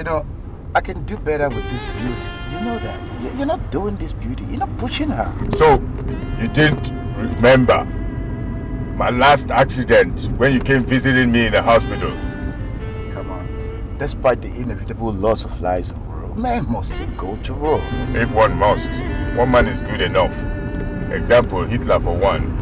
know, I can do better with this beauty. You know that. You're not doing this beauty. You're not pushing her. So, you didn't remember my last accident when you came visiting me in the hospital? Come on. Despite the inevitable loss of lives in war, men must still go to war. If one must, one man is good enough. Example, Hitler for one.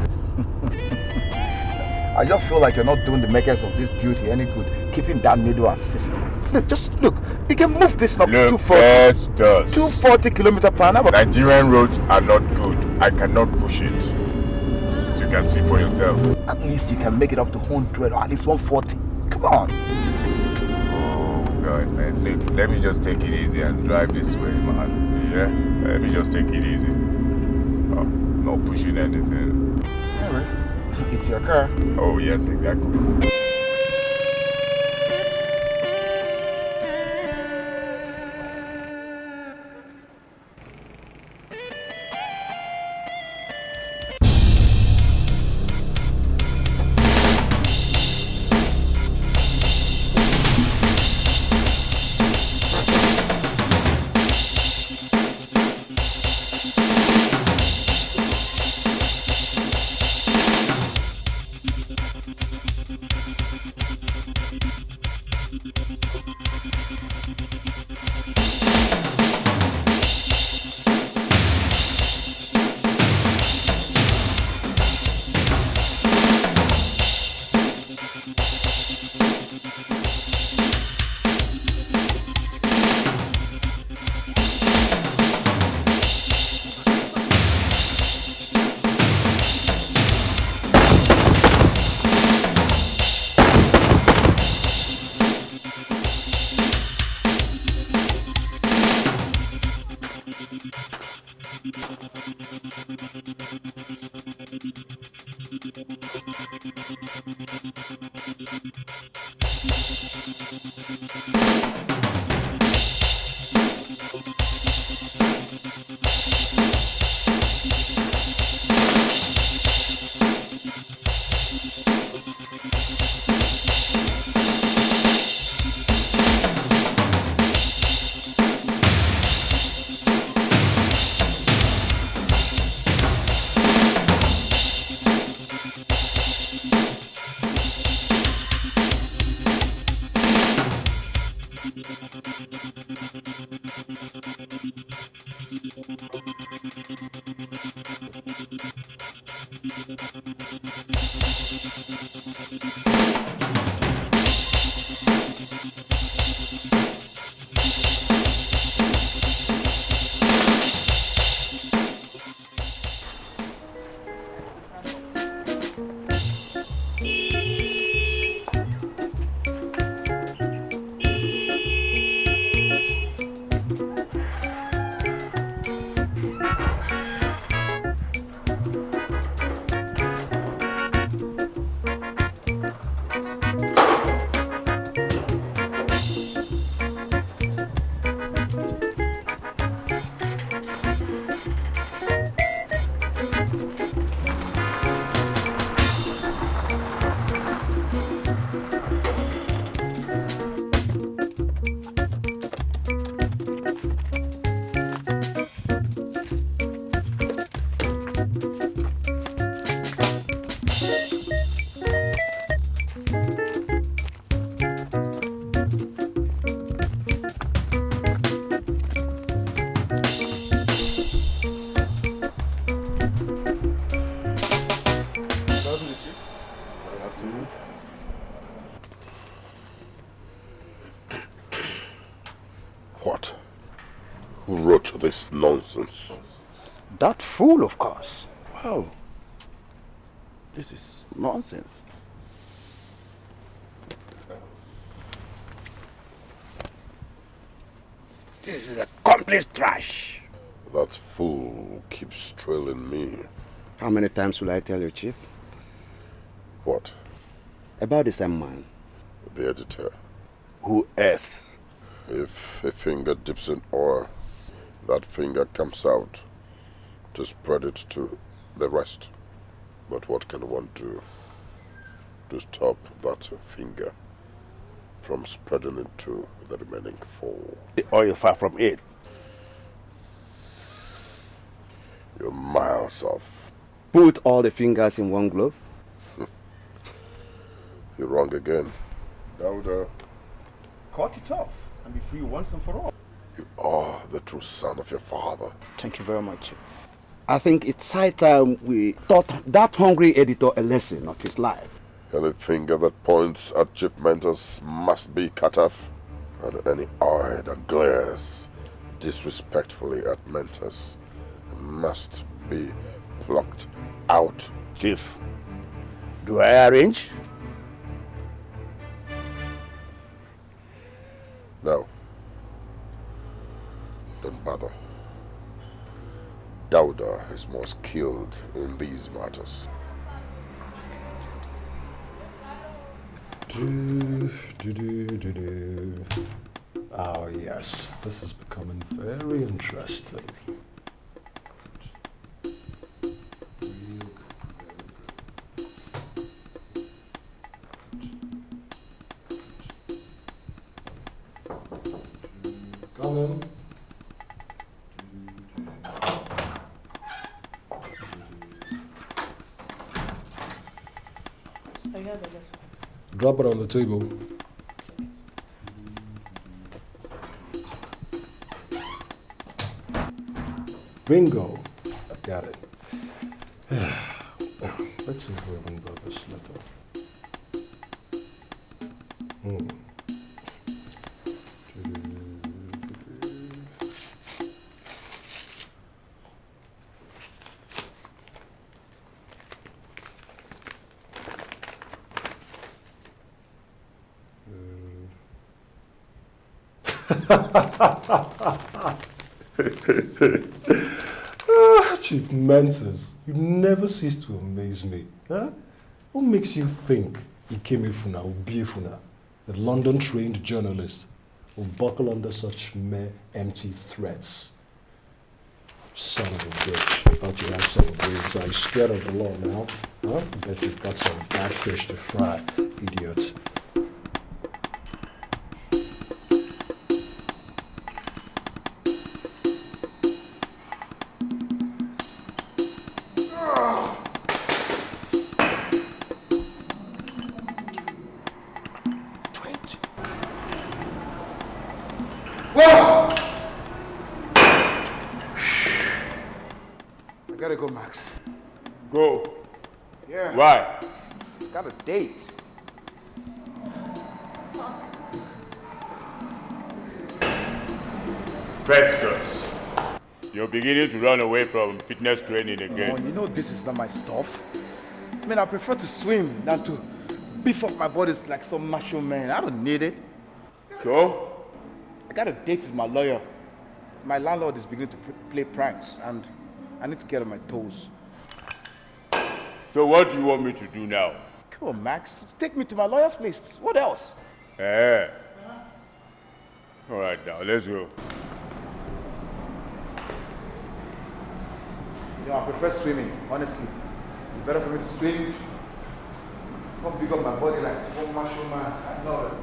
I just feel like you're not doing the makers of this beauty any good, keeping that needle assisting. Look, just look. You can move this up to 240 km/h. Nigerian roads are not good. I cannot push it. As you can see for yourself. At least you can make it up to 100 or at least 140. Come on. Oh God, man. Look, let me just take it easy and drive this way, man. Yeah? Let me just take it easy. Oh, not pushing anything. Anyway, it's your car. Oh yes, exactly. What? Who wrote this nonsense? That fool, of course. Wow. This is nonsense. This is a complete trash. That fool keeps trailing me. How many times will I tell you, Chief? What? About the same man. The editor. Who else? If a finger dips in oil, that finger comes out to spread it to the rest. But what can one do to stop that finger? from spreading it to the remaining 4. Or you're far from it. You're miles off. Put all the fingers in one glove? You're wrong again. Dauda. Cut it off and be free once and for all. You are the true son of your father. Thank you very much, Chief. I think it's high time we taught that hungry editor a lesson of his life. Any finger that points at Chief Mentos must be cut off, and any eye that glares disrespectfully at Mentos must be plucked out. Chief, do I arrange? No. Don't bother. Dauda is more skilled in these matters. Oh yes, this is becoming very interesting. Come in. Drop it on the table. Bingo. I got it. Let's see who even got this letter. Chief Menses, you never cease to amaze me. Huh? What makes you think Ikemefuna or Biefuna, the London-trained journalist, will buckle under such mere empty threats? Son of a bitch. I thought you had some brains. Are you scared of the law now? Huh? I bet you've got some bad fish to fry, idiots. I gotta go, Max. Go. Yeah. Why? Got a date. Festus, you're beginning to run away from fitness training again. Oh, you know this is not my stuff. I mean, I prefer to swim than to beef up my body like some macho man. I don't need it. So? I got a date with my lawyer. My landlord is beginning to play pranks, and I need to get on my toes. So what do you want me to do now? Come on, Max. Take me to my lawyer's place. What else? Eh. All right, now, let's go. You know, I prefer swimming, honestly. It's better for me to swim. Don't pick up my body like some macho man. I know it.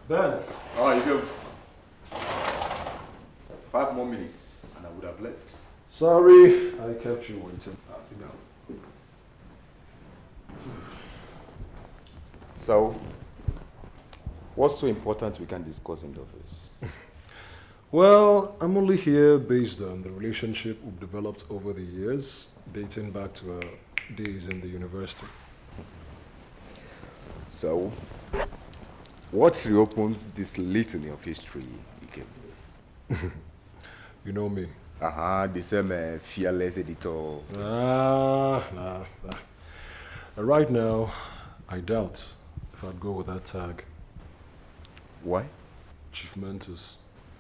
Ben. How are you doing? 5 more minutes, and I would have left. Sorry, I kept you waiting. Sit down. So, what's so important we can discuss in the office? Well, I'm only here based on the relationship we've developed over the years, dating back to our days in the university. So, what reopens this litany of history, Ike? You know me. The same fearless editor. Nah. Right now, I doubt if I'd go with that tag. Why? Chief Mentos.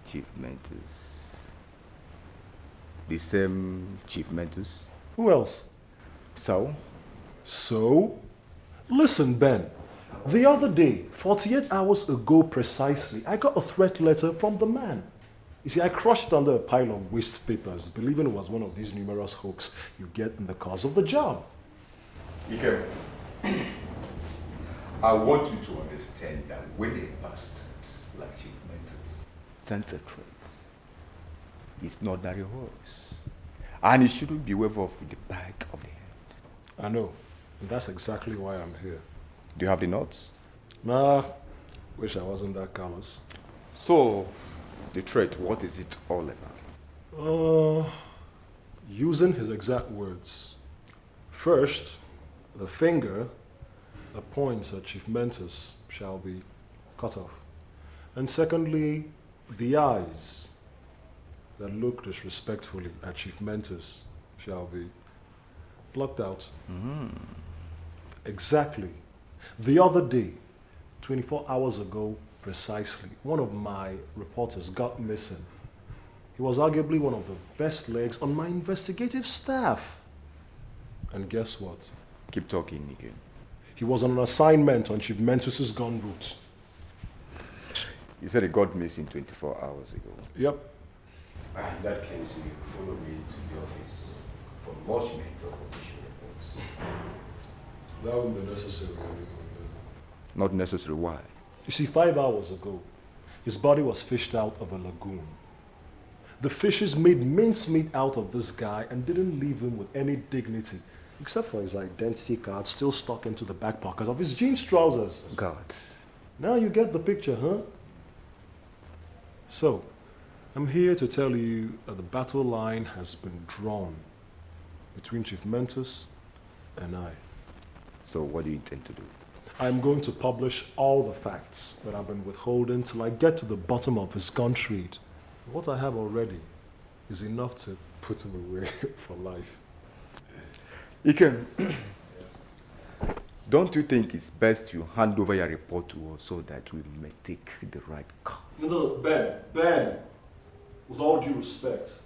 Chief Mentos. The same Chief Mentos? Who else? So? So? Listen, Ben. The other day, 48 hours ago precisely, I got a threat letter from the man. You see, I crushed it under a pile of waste papers, believing it was one of these numerous hoax you get in the course of the job. Ike, I want you to understand that when a bastard like Chief Mentos sends a threat, it's not ordinary horse. And it shouldn't be waved off with the back of the head. I know, and that's exactly why I'm here. Do you have the notes? Nah, wish I wasn't that callous. So, the threat, what is it all about? Using his exact words. First, the finger that points at Chief Mentos shall be cut off. And secondly, the eyes that look disrespectfully at Chief Mentos shall be plucked out. Exactly. The other day, 24 hours ago precisely, one of my reporters got missing. He was arguably one of the best legs on my investigative staff. And guess what? Keep talking, Ike. He was on an assignment on Chief Mentos' gun route. You said it got missing 24 hours ago. Yep. In that case, you follow me to the office for lodgement of official reports. That wouldn't be necessary anymore. Not necessary, why? You see, 5 hours ago, his body was fished out of a lagoon. The fishes made mincemeat out of this guy and didn't leave him with any dignity, except for his identity card still stuck into the back pocket of his jeans trousers. God. Now you get the picture, huh? So, I'm here to tell you that the battle line has been drawn between Chief Mentos and I. So what do you intend to do? I'm going to publish all the facts that I've been withholding till I get to the bottom of his gun trade. What I have already is enough to put him away for life. Ike, don't you think it's best you hand over your report to us so that we may take the right course? No, Ben, with all due respect,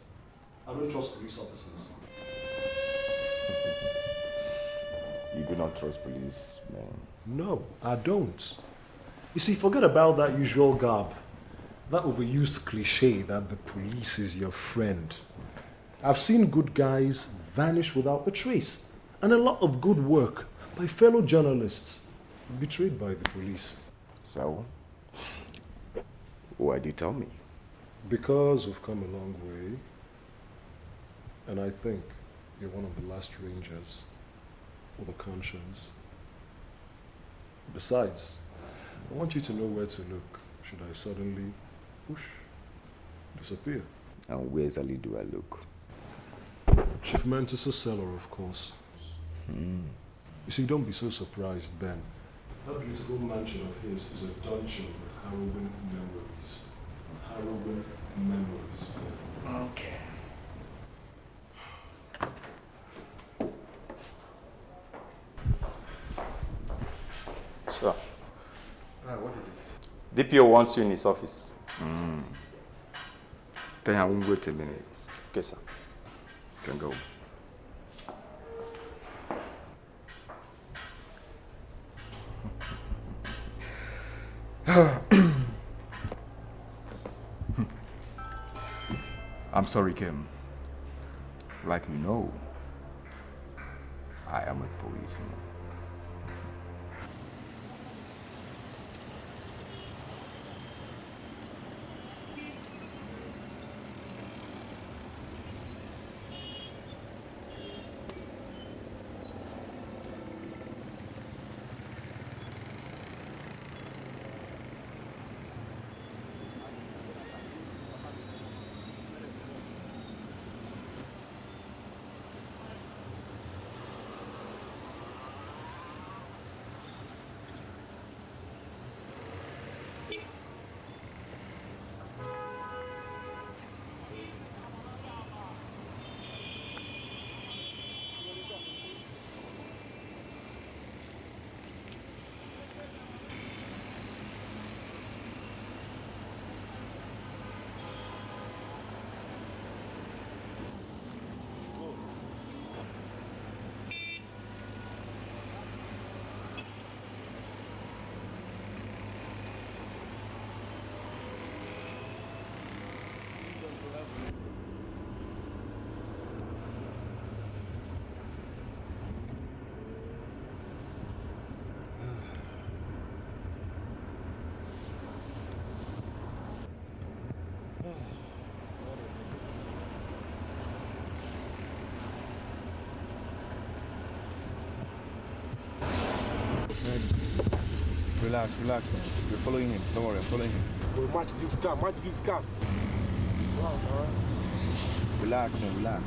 I don't trust police officers. You do not trust police, man. No, I don't. You see, forget about that usual garb, that overused cliche that the police is your friend. I've seen good guys vanish without a trace, and a lot of good work by fellow journalists betrayed by the police. So, why do you tell me? Because we've come a long way, and I think you're one of the last rangers with a conscience. Besides, I want you to know where to look should I suddenly, whoosh, disappear. And where exactly do I look? Chief Mentos' cellar, of course. You see, don't be so surprised, Ben. That beautiful mansion of his is a dungeon with harrowing memories. Harrowing memories. Okay. Sir, What is it? DPO wants you in his office. Then I won't wait a minute. Okay, sir. You can go. I'm sorry, Kim. Like you know, I am a policeman. Relax, relax, man. We're following him. Don't worry, I'm following him. We'll match this car, match this car. Relax, man, relax.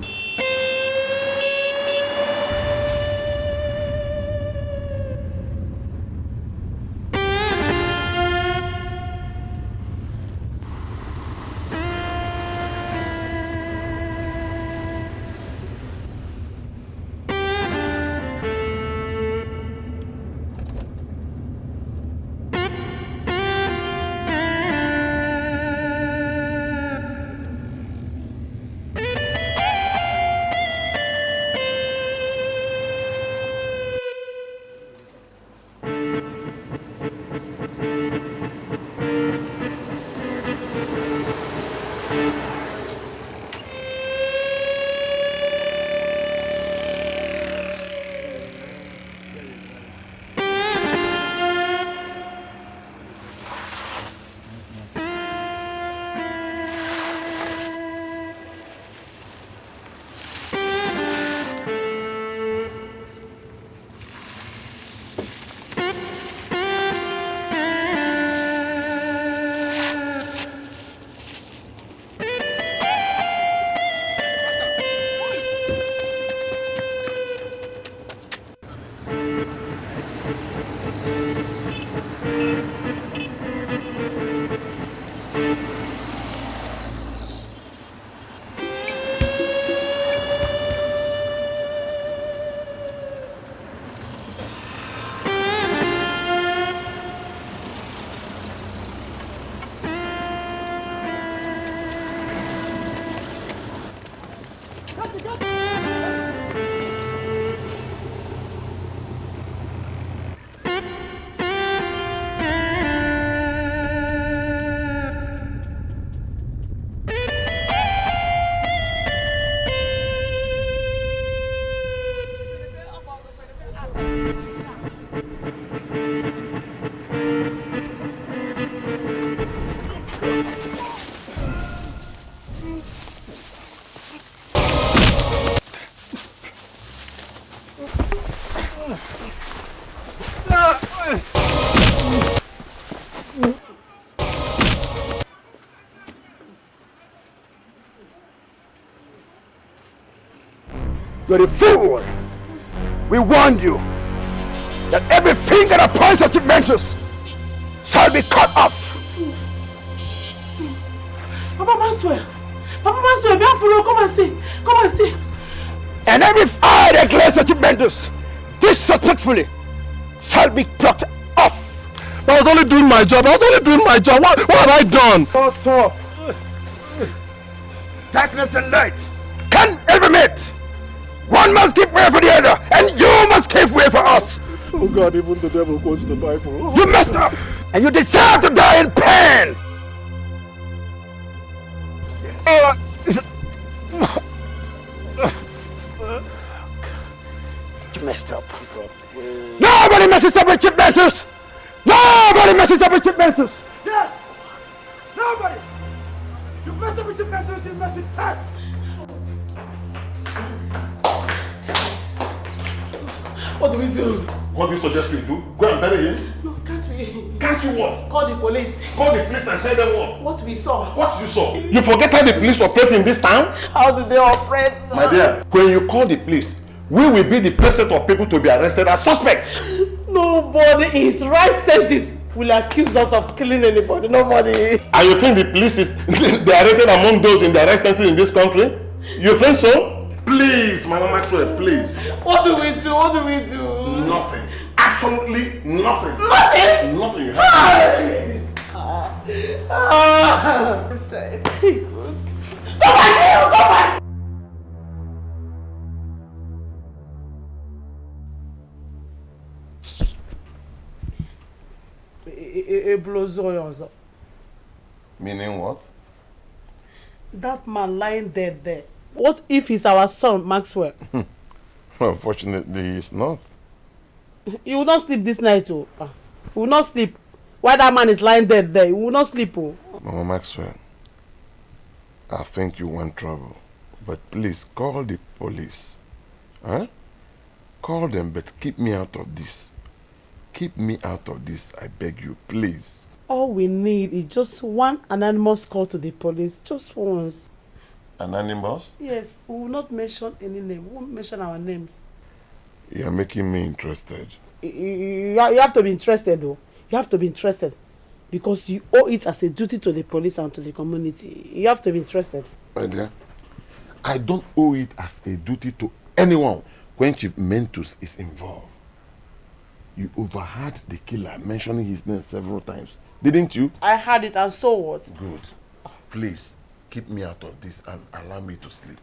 You're a fool! We warned you that every finger that points at Juventus shall be cut off! Papa Maxwell! Papa Maxwell, come and see! Come and see! And every eye that glares at Juventus disrespectfully shall be plucked off! I was only doing my job. What have I done? Shut up! Darkness and light can ever meet! One must give way for the other, and you must give way for us! Oh God, even the devil quotes the Bible. You messed up, and you deserve to die in pain! You messed up. Nobody messes up with Juventus! Nobody messes up with Juventus! Yes! Nobody! You mess up with Juventus, you mess with that! What do we do? What do you suggest we do? Go and bury him? No, can't we? Can't you what? Call the police. Call the police and tell them what? What we saw. What you saw? You forget how the police operate in this town? How do they operate? My dear, when you call the police, we will be the first set of people to be arrested as suspects. Nobody in his right senses will accuse us of killing anybody. Nobody. And you think the police is they are rated among those in their right senses in this country? You think so? Please, Mama Maxwell, please. What do we do? What do we do? Nothing. Absolutely nothing. Nothing? Nothing. You have Go back! Meaning what? That man lying dead there. What if he's our son, Maxwell? Unfortunately, he's not. He will not sleep this night, oh. He will not sleep. While that man is lying dead there, he will not sleep, oh. Mama Maxwell, I think you want trouble. But please, call the police. Huh? Call them, but keep me out of this. keep me out of this, I beg you, please. All we need is just one anonymous call to the police, just once. Anonymous? Yes, we will not mention any name. We won't mention our names. You are making me interested. You have to be interested, though. You have to be interested. Because you owe it as a duty to the police and to the community. You have to be interested. My dear, I don't owe it as a duty to anyone when Chief Mentus is involved. You overheard the killer mentioning his name several times, didn't you? I heard it, and so what? Good. Please, keep me out of this and allow me to sleep.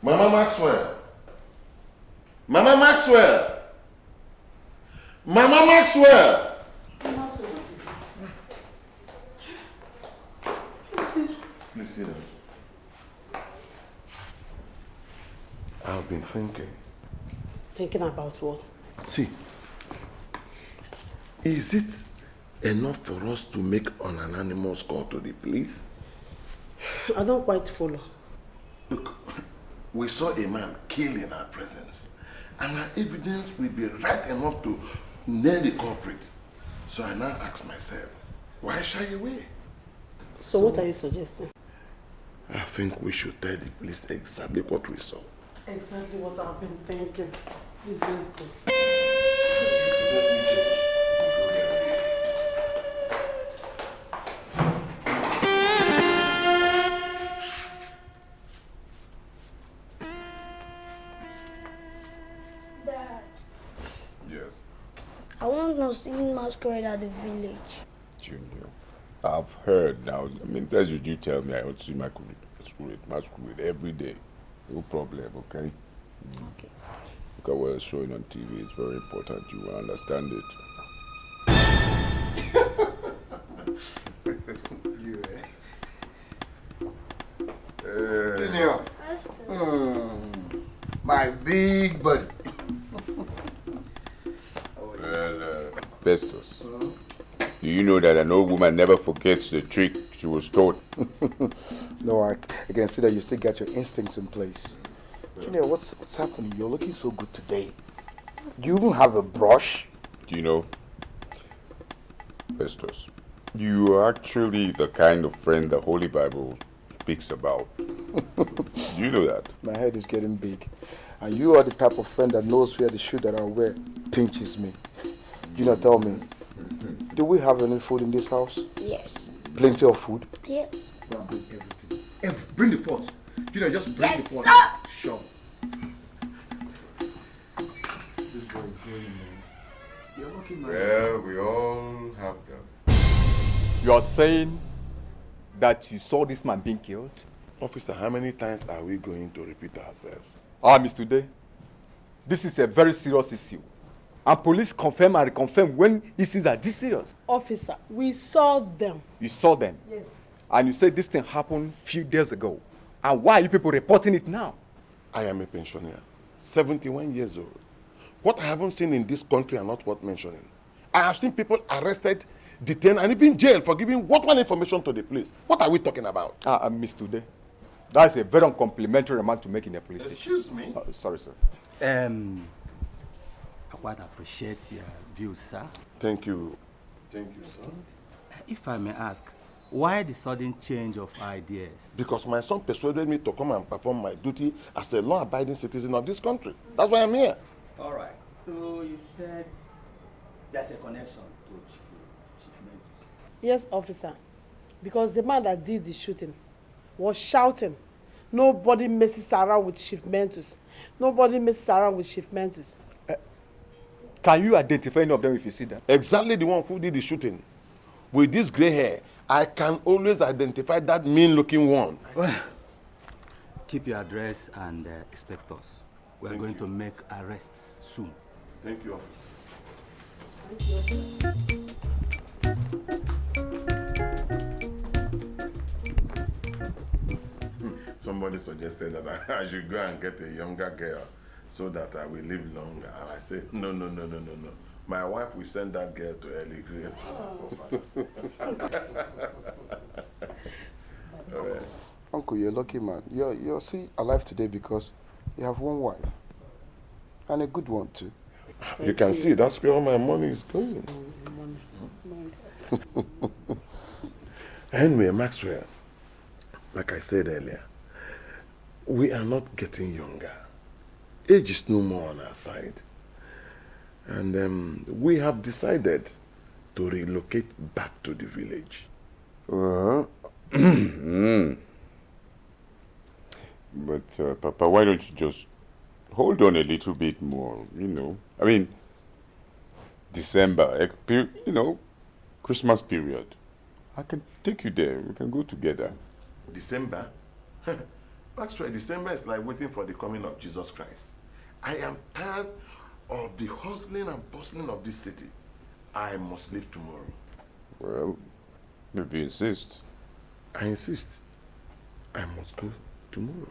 Mama Maxwell! Mama Maxwell! Mama Maxwell! Please sit down. I've been thinking. Thinking about what? See, is it enough for us to make an anonymous call to the police? I don't quite follow. Look, we saw a man killed in our presence, and our evidence will be right enough to nail the culprit. So I now ask myself, why shy away? So what are you suggesting? I think we should tell the police exactly what we saw. Exactly what I've been thinking. Please, let's go. Dad, Yes, I want to see masquerade at the village. Junior. I've heard now. I mean, as you do tell me, I want to see masquerade every day. No problem, okay? Okay. Look at what it's showing on TV. It's very important. You will understand it. Junior. My big buddy. Well, Festus, do you know that an old woman never forgets the trick she was taught? No, I can see that you still got your instincts in place. Junior, what's happening? You're looking so good today. Do you even have a brush? Do you know, Festus, you are actually the kind of friend the Holy Bible speaks about. Do you know that? My head is getting big. And you are the type of friend that knows where the shoe that I wear pinches me. Junior, tell me, do we have any food in this house? Yes. Plenty of food? Yes. Well, bring everything. Bring the pot. Junior, just bring Yes, the pot. sir. Sure. This boy is going, man. You're looking nice. Well, we all have them. You are saying that you saw this man being killed? Officer, how many times are we going to repeat ourselves? Mr. Day, this is a very serious issue. And police confirm and reconfirm when issues are this serious. Officer, we saw them. You saw them? Yes. And you said this thing happened few days ago. And why are you people reporting it now? I am a pensioner, 71 years old. What I haven't seen in this country are not worth mentioning. I have seen people arrested, detained, and even jailed for giving what one information to the police. What are we talking about? Mr. Day, that's a very uncomplimentary remark to make in a police station. Excuse me? Sorry, sir. I quite appreciate your views, sir. Thank you. Thank you, sir. If I may ask, why the sudden change of ideas? Because my son persuaded me to come and perform my duty as a law-abiding citizen of this country. That's why I'm here. All right. So you said there's a connection to Chief Mentus. Yes, officer. Because the man that did the shooting was shouting, Nobody messes around with Chief Mentus. Nobody messes around with Chief Mentus. Can you identify any of them if you see them? Exactly the one who did the shooting. With this gray hair, I can always identify that mean-looking one. Well, keep your address and expect us. We are going to make arrests soon. Thank you, officer. Somebody suggested that I should go and get a younger girl so that I will live longer. And I said, no. My wife will send that girl to early grave. Right. Uncle, you're a lucky man. You're still alive today because you have one wife. And a good one too. You can see, that's where all my money is going. Anyway, Maxwell, like I said earlier, we are not getting younger. Age is no more on our side. And we have decided to relocate back to the village. But, Papa, why don't you just hold on a little bit more, you know? I mean, December, you know, Christmas period. I can take you there. We can go together. December? Maxwell, December is like waiting for the coming of Jesus Christ. I am tired of the hustling and bustling of this city. I must leave tomorrow. Well, if you insist. I insist. I must go tomorrow.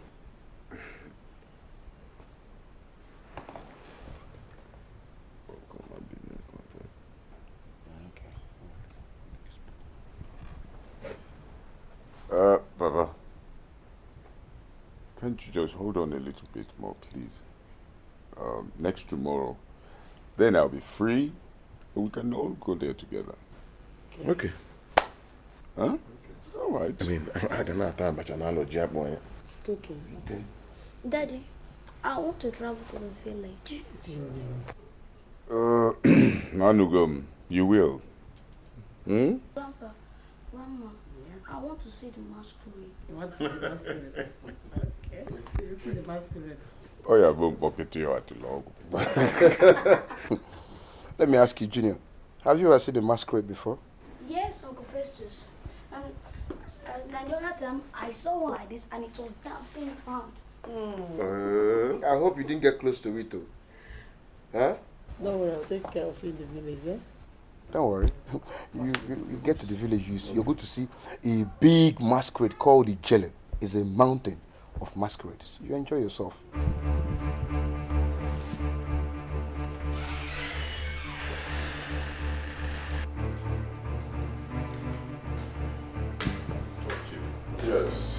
Papa, can't you just hold on a little bit more, please? Next tomorrow, then I'll be free, and we can all go there together. Okay. Huh? Okay. All right. I mean, I don't know how much analogy I'm going. It's okay. Okay. Daddy, I want to travel to the village. Anuku, you will. Hmm? Grandpa, Grandma, I want to see the masquerade. You want to see the masquerade? Okay. You see the masquerade. Oh yeah, won't bucket to you at the log. Let me ask you, Junior. Have you ever seen the masquerade before? Yes, Uncle Festus. And the other time, I saw one like this and it was dancing around. I hope you didn't get close to it, though. Huh? Don't worry, I'll take care of you in the village, eh? Don't worry. You get to the village, you're going to see a big masquerade called the Jelle. It's a mountain of masquerades. You enjoy yourself. Yes.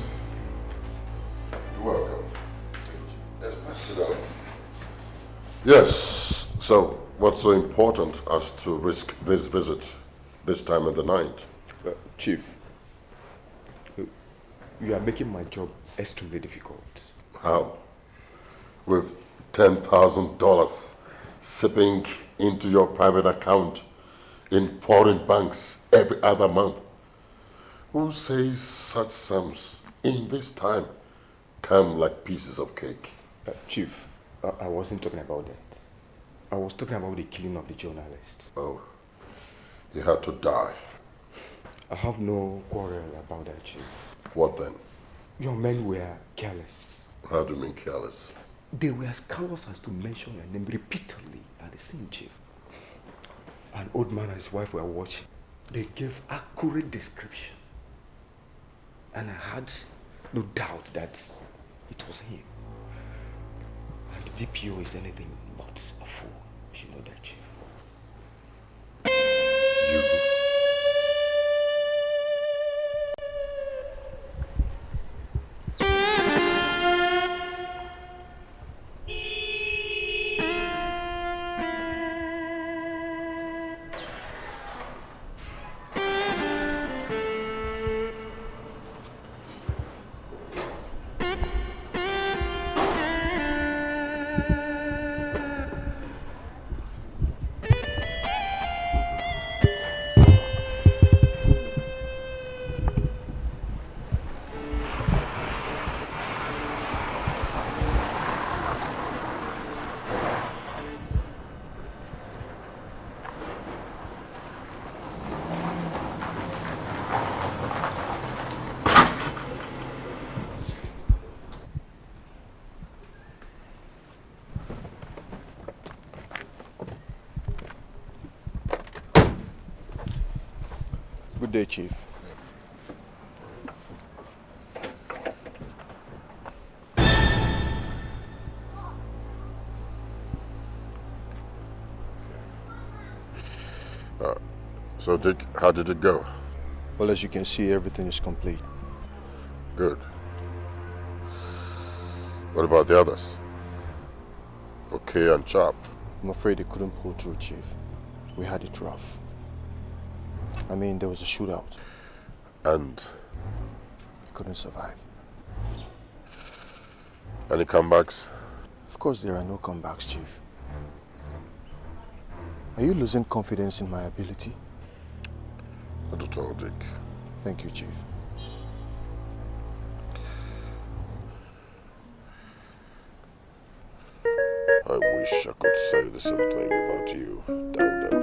You're welcome. Yes, please sit down. Yes. So, what's so important as to risk this visit this time of the night? Chief, you are making my job extremely difficult. How? With $10,000 sipping into your private account in foreign banks every other month. Who says such sums in this time come like pieces of cake? Chief, I wasn't talking about that. I was talking about the killing of the journalist. Oh, he had to die. I have no quarrel about that, Chief. What then? Your men were careless. How do you mean careless? They were as careless as to mention your name repeatedly at the scene, Chief. An old man and his wife were watching. They gave accurate description. And I had no doubt that it was him. And the DPO is anything but a fool. You should know that, Chief. You? day, Chief. So, Dick, how did it go? Well, as you can see, everything is complete. Good. What about the others? Okay and Chop? I'm afraid they couldn't pull through, Chief. We had it rough. I mean, there was a shootout. And? We couldn't survive. Any comebacks? Of course, there are no comebacks, Chief. Are you losing confidence in my ability? Not at all, Dick. Thank you, Chief. I wish I could say the same thing about you down there.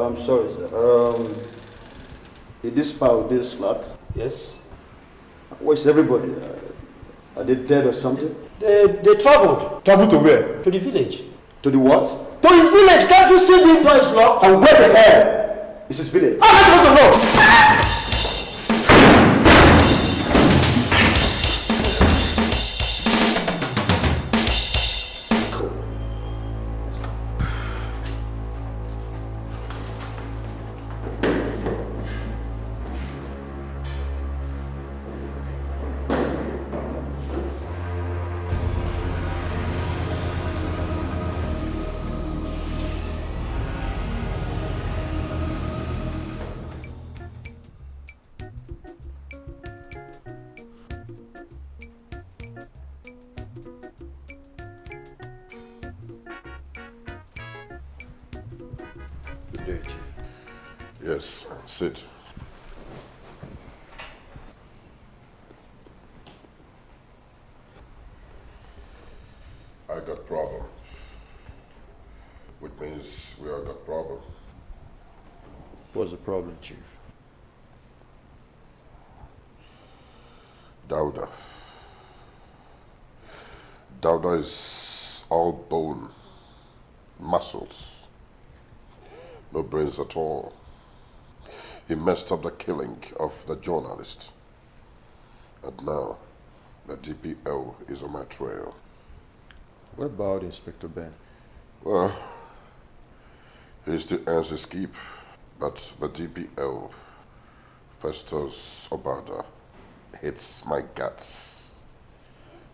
I'm sorry, sir. Did this power this slot? Yes. Where's everybody? Are they dead or something? They traveled. Traveled to where? To the village. To the what? To his village. Can't you see the door is locked? And where the hell is his village? I don't know. day, Chief. Yes, sit. I got problem. Which means we all got problem. What's the problem, Chief? Dauda. Dauda is all bone, muscles, no brains at all. He messed up the killing of the journalist. And now, the DPO is on my trail. What about Inspector Ben? Well, he still earns his keep, but the DPO, Festus Obada, hates my guts.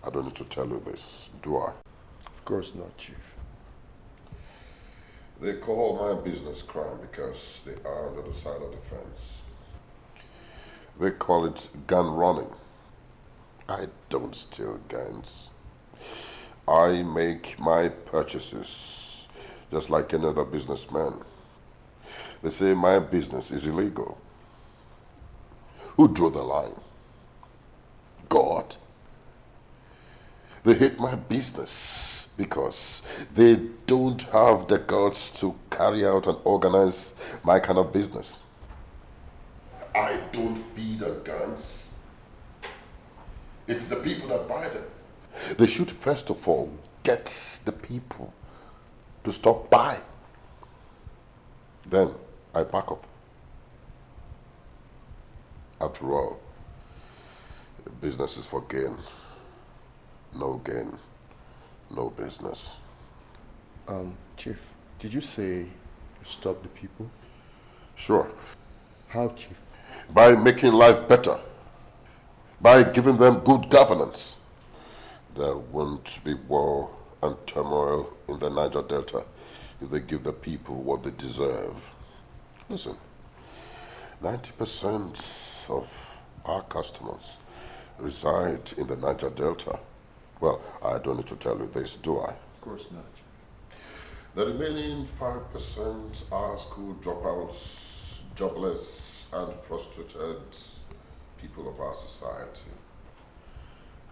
I don't need to tell you this, do I? Of course not, Chief. They call my business crime because they are on the other side of the fence. They call it gun running. I don't steal guns. I make my purchases just like any other businessman. They say my business is illegal. Who drew the line? God. They hate my business because they don't have the guts to carry out and organize my kind of business. I don't feed on guns. It's the people that buy them. They should first of all get the people to stop buying. Then I back up. After all, business is for gain. No gain, no business. Chief, did you say you stop the people? Sure. How, Chief? By making life better. By giving them good governance. There won't be war and turmoil in the Niger Delta if they give the people what they deserve. Listen, 90% of our customers reside in the Niger Delta. Well, I don't need to tell you this, do I? Of course not, Chief. The remaining 5% are school dropouts, jobless, and frustrated people of our society.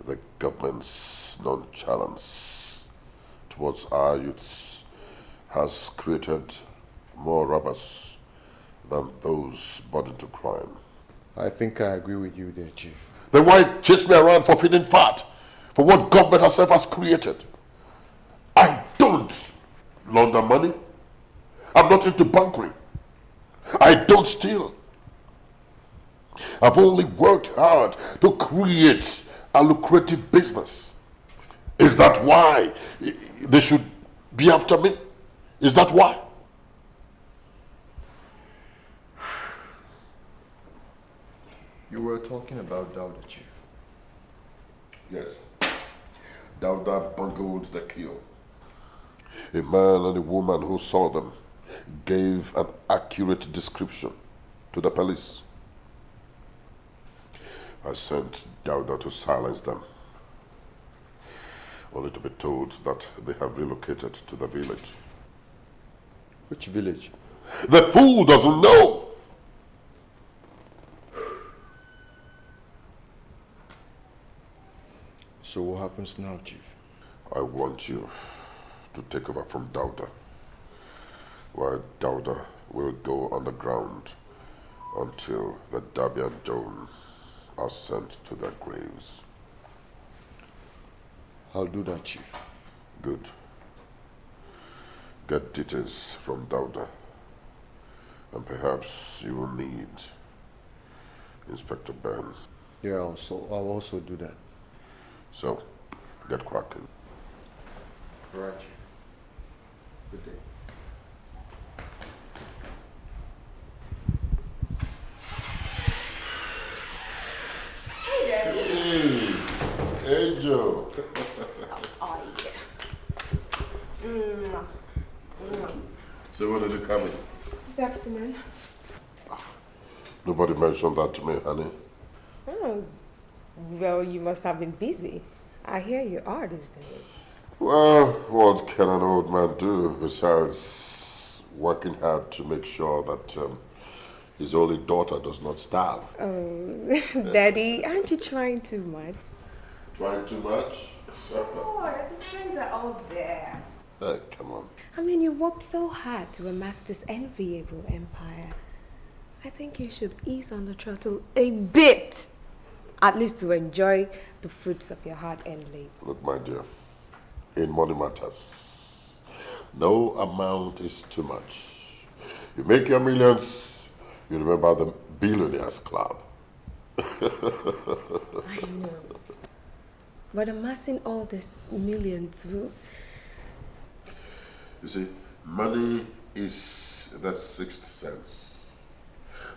The government's nonchalance towards our youths has created more robbers than those brought into crime. I think I agree with you there, Chief. Then why chase me around for feeding fat? For what government herself has created? I don't launder money. I'm not into bunkering. I don't steal. I've only worked hard to create a lucrative business. Is that why they should be after me? Is that why? You were talking about Dauda, Chief. Yes. Dauda bungled the kill. A man and a woman who saw them gave an accurate description to the police. I sent Dauda to silence them, only to be told that they have relocated to the village. Which village? The fool doesn't know! So what happens now, Chief? I want you to take over from Dauda, while Dauda will go underground until the Dabi and Joan are sent to their graves. I'll do that, Chief. Good. Get details from Dauda, and perhaps you will need Inspector Ben. Yeah, I'll also do that. So, get cracking. All right, Chief. Good day. Hey, Angel. Oh, yeah. So when did you come in? This afternoon. Nobody mentioned that to me, honey. Oh, well, you must have been busy. I hear you are these days. Well, what can an old man do besides working hard to make sure that his only daughter does not starve. Oh, Daddy, aren't you trying too much? Trying too much? Oh, the strings are all there. Hey, come on. I mean, you worked so hard to amass this enviable empire. I think you should ease on the throttle a bit. At least to enjoy the fruits of your hard-earned labor. Look, my dear, in money matters, no amount is too much. You make your millions, you remember the Billionaires Club. I know. But amassing all these millions will... You see, money is that sixth sense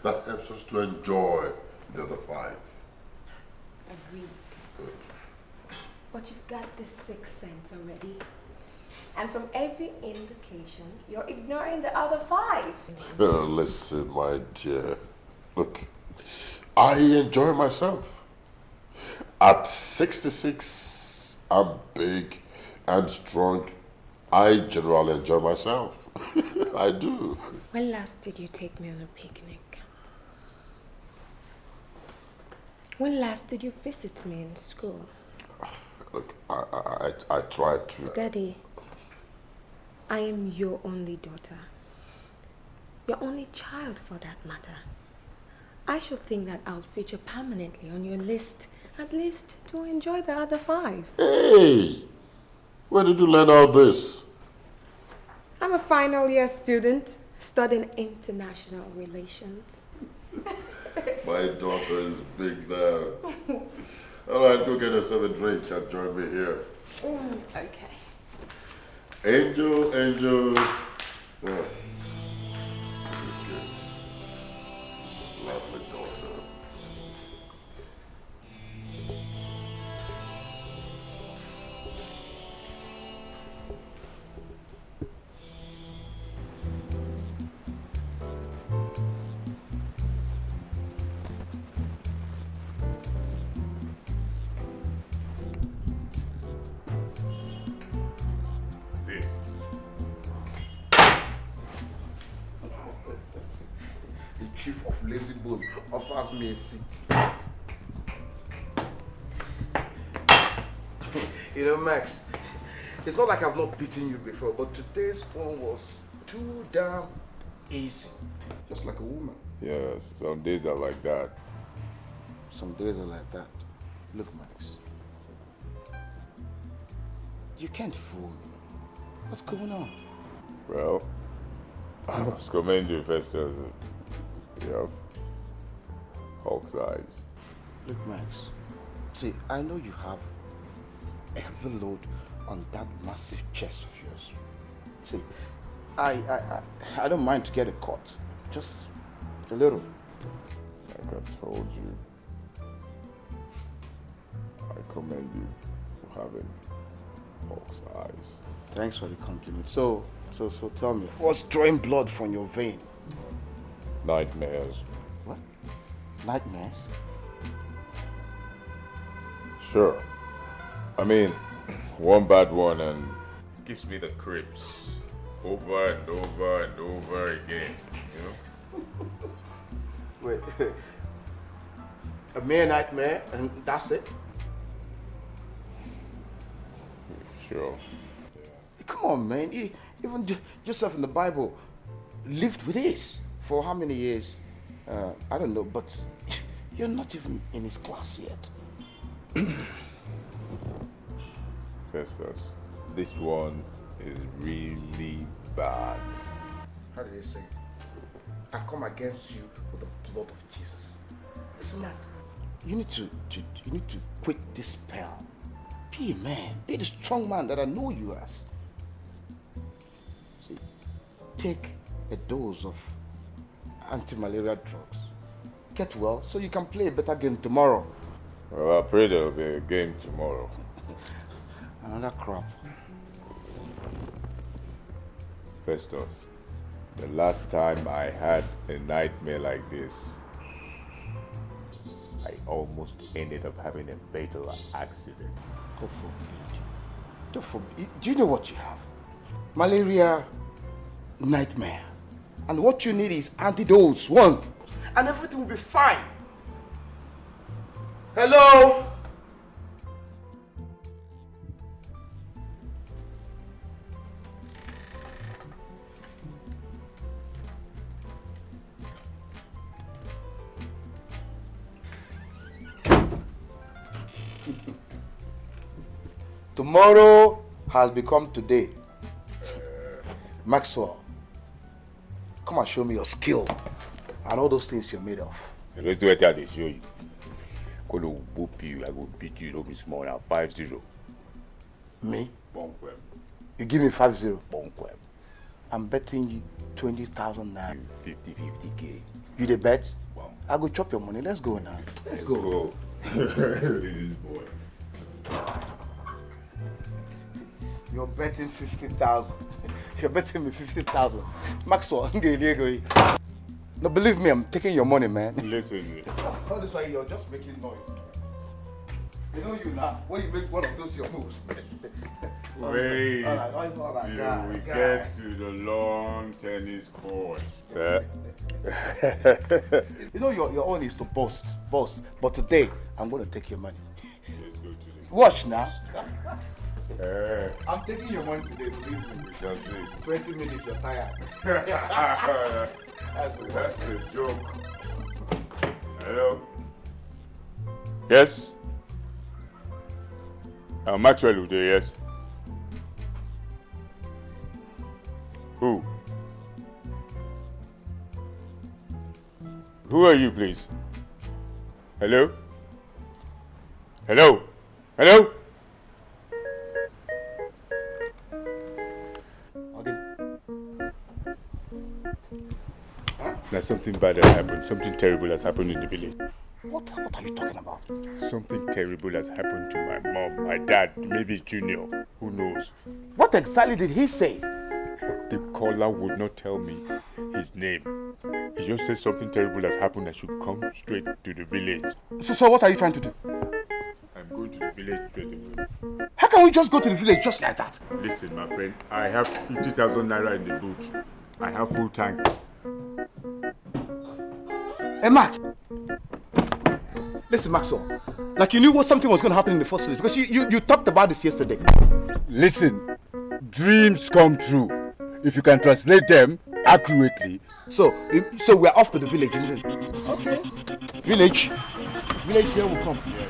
that helps us to enjoy the other five. Agreed. Good. But you've got this sixth sense already. And from every indication, you're ignoring the other five. Listen, my dear. Look, I enjoy myself. At 66, I'm big and strong. I generally enjoy myself. I do. When last did you take me on a picnic? When last did you visit me in school? Look, I tried to... Daddy, I am your only daughter. Your only child, for that matter. I should think that I'll feature permanently on your list, at least to enjoy the other five. Hey! Where did you learn all this? I'm a final year student studying international relations. My daughter is big now. All right, go get yourself a drink and join me here. Okay. Angel. Yeah. This is good. Lovely daughter. Chief of Lazy Bone offers me a seat. You know, Max, it's not like I've not beaten you before, but today's one was too damn easy. Just like a woman. Yes, some days are like that. Some days are like that. Look, Max, you can't fool me. What's going on? Well, I must commend you, Festus. You have hawk's eyes. Look, Max, see, I know you have a heavy load on that massive chest of yours. See, I don't mind to get a cut, just a little. Like I told you, I commend you for having hawk's eyes. Thanks for the compliment. So tell me, what's drawing blood from your vein? Nightmares. What? Nightmares? Sure. I mean, one bad one and gives me the creeps over and over and over again, you know? Wait. A mere nightmare and that's it? Sure. Come on, man. Even Joseph in the Bible lived with this for how many years? I don't know, but you're not even in his class yet. Festus, this one is really bad. How did they say? I come against you with the blood of Jesus. Listen, man, you need to quit this spell. Be a man. Be the strong man that I know you as. See, take a dose of anti-malaria drugs. Get well so you can play a better game tomorrow. Well, I pray there'll be a game tomorrow. Another crap. Festus, the last time I had a nightmare like this, I almost ended up having a fatal accident. God forbid. God forbid. Do you know what you have? Malaria nightmare. And what you need is antidotes, one. And everything will be fine. Hello? Tomorrow has become today. Maxwell, come and show me your skill and all those things you're made of. Let's see what they show you. I go whoop you, I go beat you, don't be small now. 5-0. Me? Bonkwem. You give me 5-0. Bonkwem. I'm betting you 20,000 naira. 50-50K. You the bet? Wow. I go chop your money. Let's go now. Let's go. This boy. You're betting 50,000. You're betting me 50,000. Maxwell, no, believe me, I'm taking your money, man. Listen. All this while you're just making noise. You know you now, when you make one of those your moves. Wait till we get to the long tennis court. You know your own is to boast. But today, I'm going to take your money. Let's go to the... Watch now. I'm taking your money today, believe me. Just see. 20 minutes, you're tired. That's a joke. Hello? Yes? Maxwell Ude, yes? Who? Who are you, please? Hello? Hello? Hello? Now something bad has happened. Something terrible has happened in the village. What are you talking about? Something terrible has happened to my mom, my dad, maybe Junior. Who knows? What exactly did he say? The caller would not tell me his name. He just said something terrible has happened. I should come straight to the village. So what are you trying to do? I'm going to the village straight away. How can we just go to the village just like that? Listen, my friend, I have 50,000 naira in the boot. I have full tank. Hey, Max. Listen, Maxwell. Like you knew something was going to happen in the first place because you talked about this yesterday. Listen, dreams come true. If you can translate them accurately. So we're off to the village, isn't it? Okay. Village, here will come. Yeah.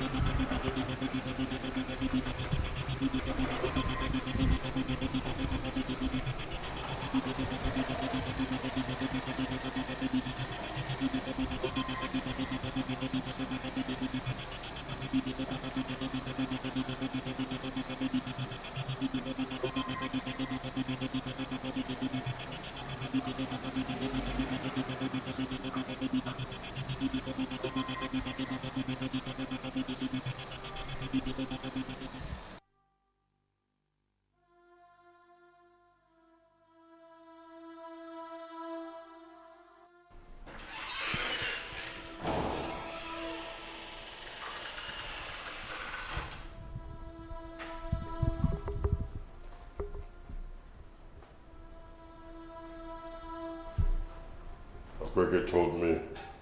Cricket told me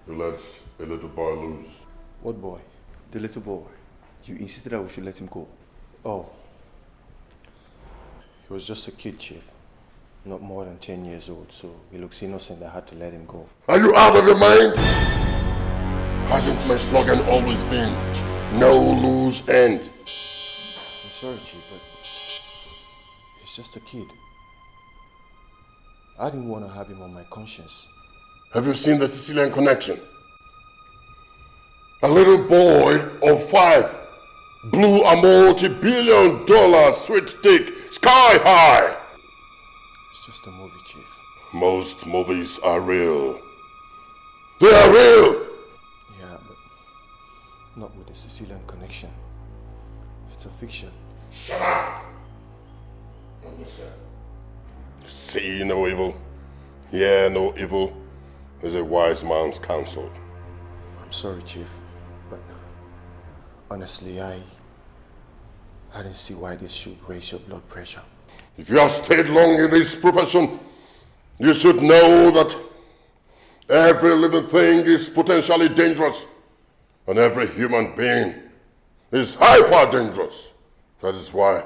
you let a little boy loose. What boy? The little boy. You insisted that we should let him go. Oh. He was just a kid, Chief. Not more than 10 years old, so he looks innocent. I had to let him go. Are you out of your mind? Hasn't my slogan always been no lose end? I'm sorry, Chief, but he's just a kid. I didn't want to have him on my conscience. Have you seen the Sicilian Connection? A little boy of 5 blew a multi-billion-dollar sweepstake sky high. It's just a movie, Chief. Most movies are real. They are real! Yeah, but not with the Sicilian Connection. It's a fiction. Shut up! Understand? See no evil, hear no evil. Is a wise man's counsel. I'm sorry, Chief, but honestly, I didn't see why this should raise your blood pressure. If you have stayed long in this profession, You should know that every living thing is potentially dangerous, and every human being is hyper dangerous. That is why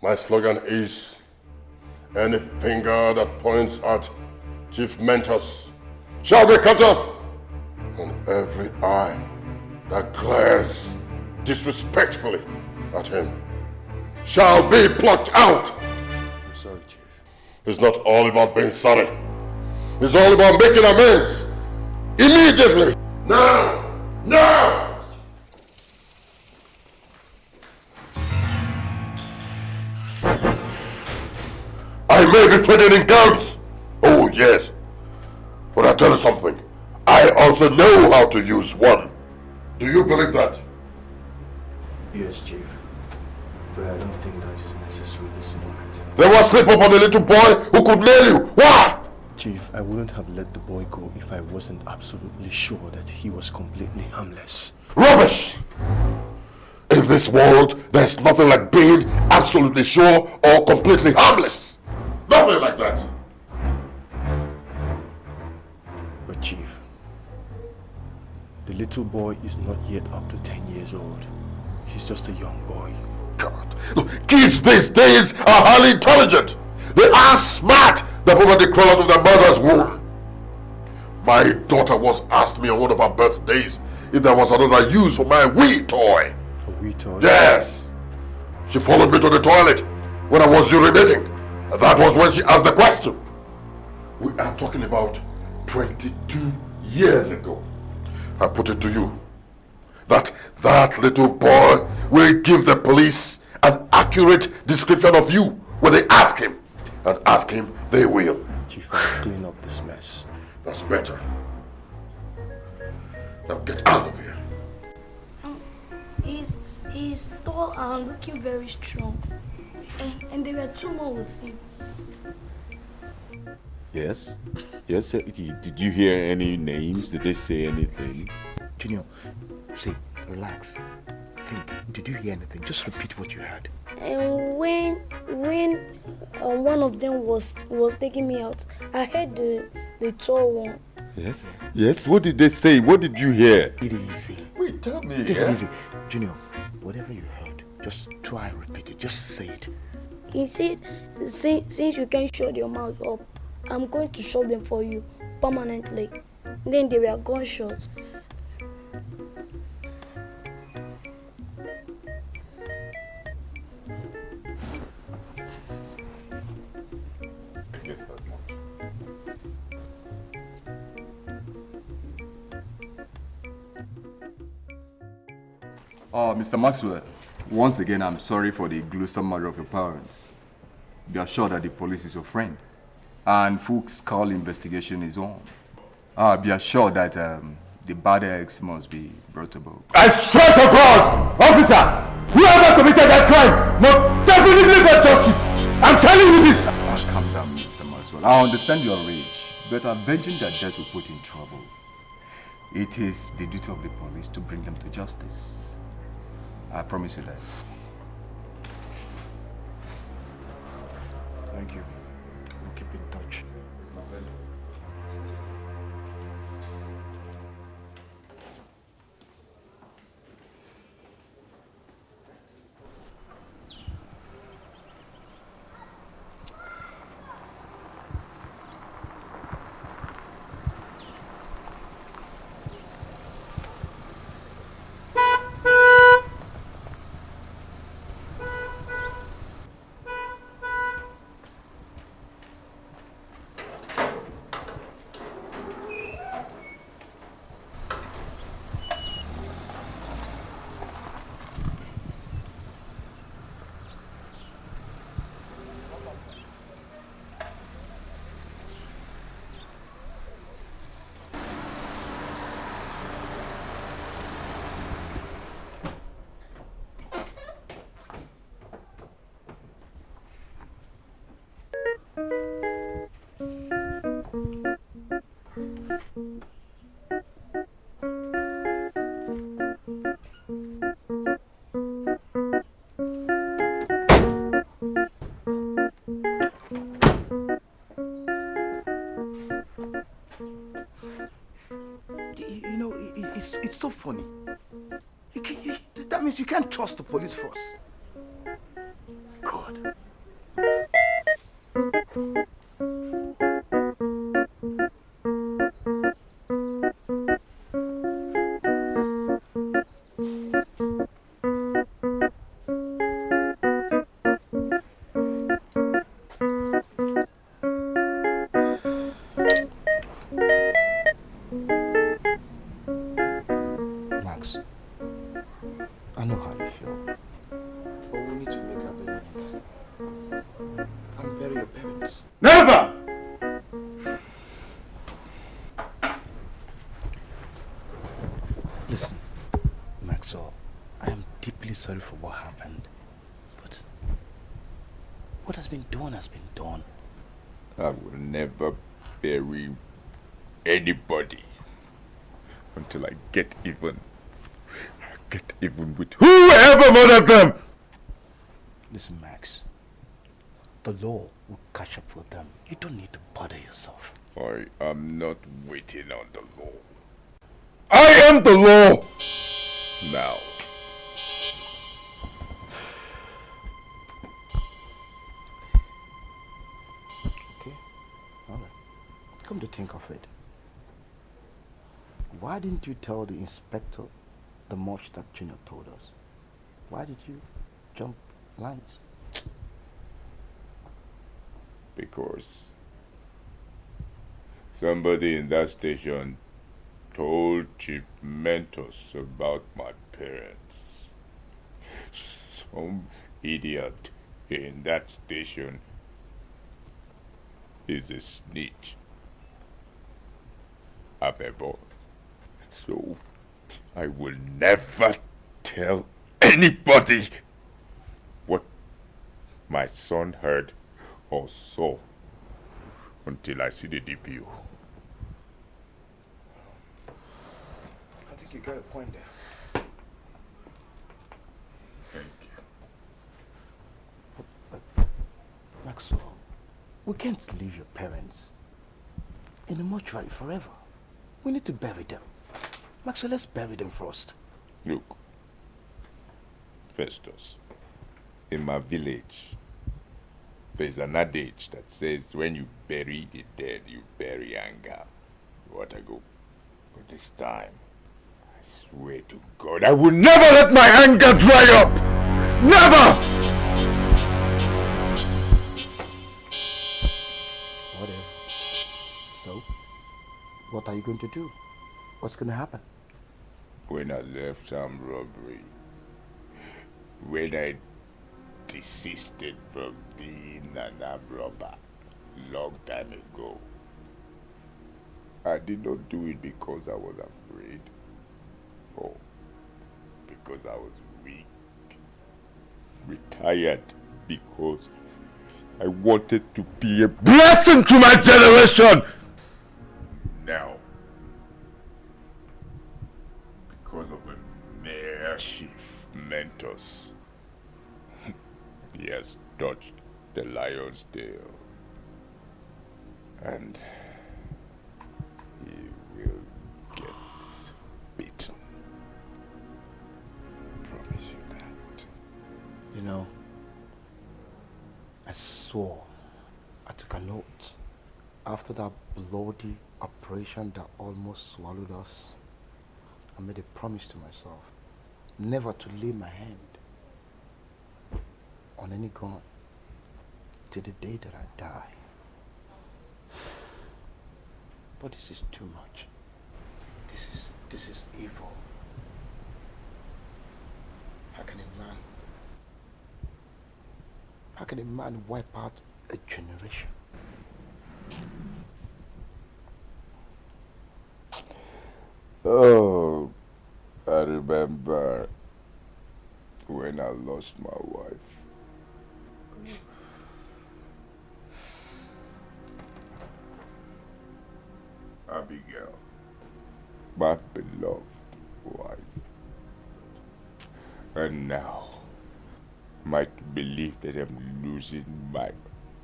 my slogan is, any finger that points at Chief Mentos shall be cut off, and every eye that glares disrespectfully at him shall be plucked out. I'm sorry, Chief. It's not all about being sorry. It's all about making amends. Immediately. Now! Now! I may be trading in guns. Oh, yes. But I tell you something. I also know how to use one. Do you believe that? Yes, Chief. But I don't think that is necessary this moment. Then what slip up on the little boy who could nail you? Why? Chief, I wouldn't have let the boy go if I wasn't absolutely sure that he was completely harmless. Rubbish! In this world, there's nothing like being absolutely sure or completely harmless. Nothing like that. But Chief, the little boy is not yet up to 10 years old. He's just a young boy. God. Look, kids these days are highly intelligent. They are smart the moment they crawl out of their mother's womb. My daughter once asked me on one of her birthdays if there was another use for my wee toy. A wee toy? Yes. She followed me to the toilet when I was urinating. That was when she asked the question. We are talking about 22 years ago. I put it to you that little boy will give the police an accurate description of you when they ask him. And ask him, they will. Chief, I'll clean up this mess. That's better. Now get out of here. He's tall and looking very strong. And there were two more with him. Yes? Yes, sir. Did you hear any names? Did they say anything? Junior, say, relax. Think, did you hear anything? Just repeat what you heard. And when one of them was taking me out, I heard the tall one. Yes? Yes? What did they say? What did you hear? It is easy. Wait, tell me. Take it easy. Junior, whatever you heard, just try and repeat it. Just say it. He said, since you can't shut your mouth up, I'm going to shut them for you permanently. Then they were gunshots. I guess that's much. Mr. Maxwell, once again, I'm sorry for the gruesome murder of your parents. Be assured that the police is your friend, and full-scale investigation is on. Be assured that the bad eggs must be brought to book. I swear to God, officer, whoever committed that crime must definitely get justice. I'm telling you this. Calm down, Mr. Maxwell. I understand your rage, but avenging their death will put you in trouble. It is the duty of the police to bring them to justice. I promise you that. Thank you. We'll keep in touch. It's my pleasure. You know, it's so funny. That means you can't trust the police force. God. Max, I know how you feel. But we need to make up amends and bury your parents. Never! Listen, Maxwell, I am deeply sorry for what happened. But what has been done has been done. I will never bury anybody until I get even. Get even with whoever murdered them! Listen, Max. The law will catch up with them. You don't need to bother yourself. I am not waiting on the law. I am the law! Now. Okay, alright. Come to think of it, why didn't you tell the inspector the much that Junior told us? Why did you jump lines? Because somebody in that station told Chief Mentos about my parents. Some idiot in that station is a snitch. Abebo. So I will never tell anybody what my son heard or saw until I see the DPO. I think you got a point there. Thank you. Maxwell, we can't leave your parents in the mortuary forever. We need to bury them. Maxwell, let's bury them first. Look, Festus, in my village, there's an adage that says when you bury the dead, you bury anger. You want to go? But this time, I swear to God, I will never let my anger dry up! Never! Whatever. So, what are you going to do? What's going to happen? When I left some robbery, when I desisted from being an armed robber long time ago, I did not do it because I was afraid or because I was weak. Retired because I wanted to be a blessing to my generation. Now, because of the mere Chief Mentos, he has touched the lion's tail, and he will get beaten. I promise you that. You know, I swore, I took a note after that bloody operation that almost swallowed us. I made a promise to myself never to lay my hand on any gun till the day that I die. But this is too much. This is evil. How can a man wipe out a generation? Oh, I remember when I lost my wife. Abigail, my beloved wife. And now, might believe that I'm losing my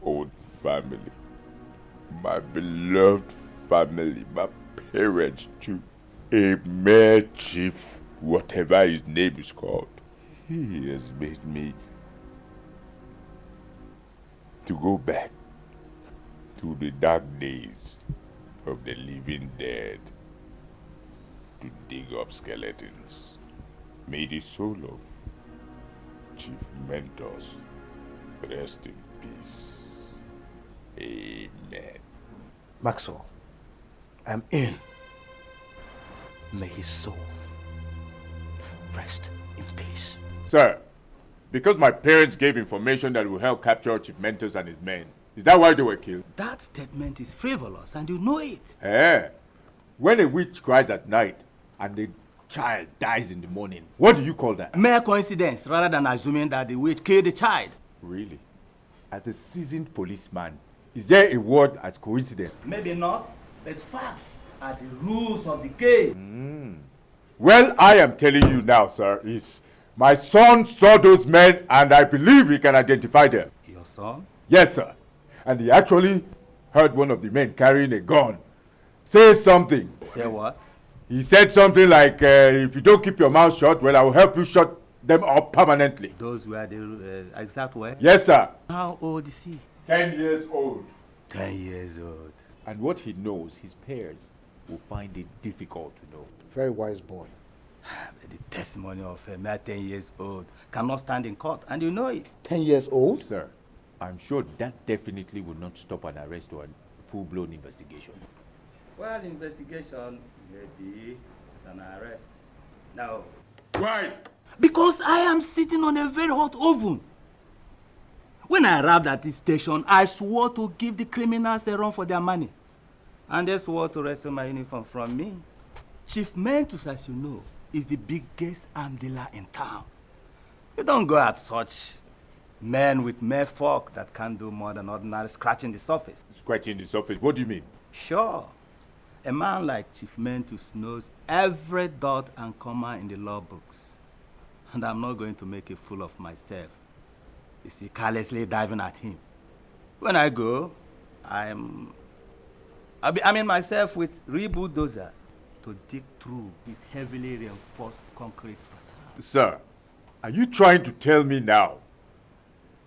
own family, my beloved family, my parents too. A mere chief, whatever his name is called. He has made me to go back to the dark days of the living dead to dig up skeletons. May the soul of Chief Mentos rest in peace. Amen. Maxwell, I'm in. May his soul rest in peace. Sir, because my parents gave information that will help capture Chief Mentos and his men, is that why they were killed? That statement is frivolous and you know it. When a witch cries at night and the child dies in the morning, what do you call that? Mere coincidence rather than assuming that the witch killed the child. Really? As a seasoned policeman, is there a word as coincidence? Maybe not, but facts are the rules of the game. Well, I am telling you now, sir, is my son saw those men and I believe he can identify them. Your son? Yes, sir. And he actually heard one of the men carrying a gun say something. Say what? He said something like, if you don't keep your mouth shut, well, I will help you shut them up permanently. Those were the exact words? Yes, sir. How old is he? 10 years old. 10 years old. And what he knows, his peers will find it difficult to know. Very wise boy. The testimony of a mere 10 years old cannot stand in court, and you know it. 10 years old? Sir, I'm sure that definitely will not stop an arrest or a full-blown investigation. Well, investigation may be an arrest. No. Why? Because I am sitting on a very hot oven. When I arrived at this station, I swore to give the criminals a run for their money. And they swore to wrestle my uniform from me. Chief Mentos, as you know, is the biggest arm dealer in town. You don't go at such men with mere fork that can't do more than ordinary scratching the surface. Scratching the surface? What do you mean? Sure. A man like Chief Mentos knows every dot and comma in the law books. And I'm not going to make a fool of myself. You see, carelessly diving at him. When I go, I'm in myself with bulldozer to dig through his heavily reinforced concrete facade. Sir, are you trying to tell me now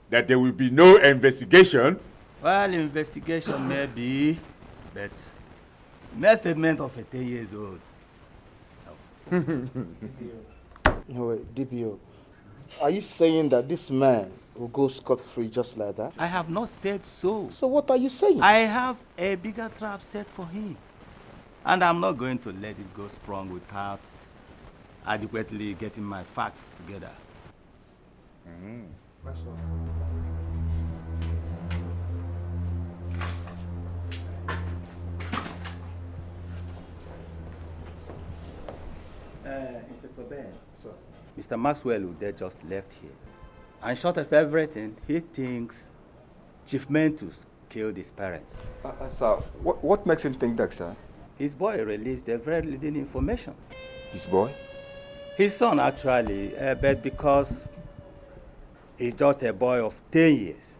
that there will be no investigation? Well, investigation may be, but mere statement of a 10 years old. No, wait, DPO. Are you saying that this man will go scot-free just like that? I have not said so. So what are you saying? I have a bigger trap set for him. And I'm not going to let it go sprung without adequately getting my facts together. That's all. Inspector Ben. Sir. Mr. Maxwell, who they just left here. And short of everything, he thinks Chief Mentos killed his parents. Sir, what makes him think that, sir? His boy released a very leading information. His boy? His son, actually, but because he's just a boy of 10 years,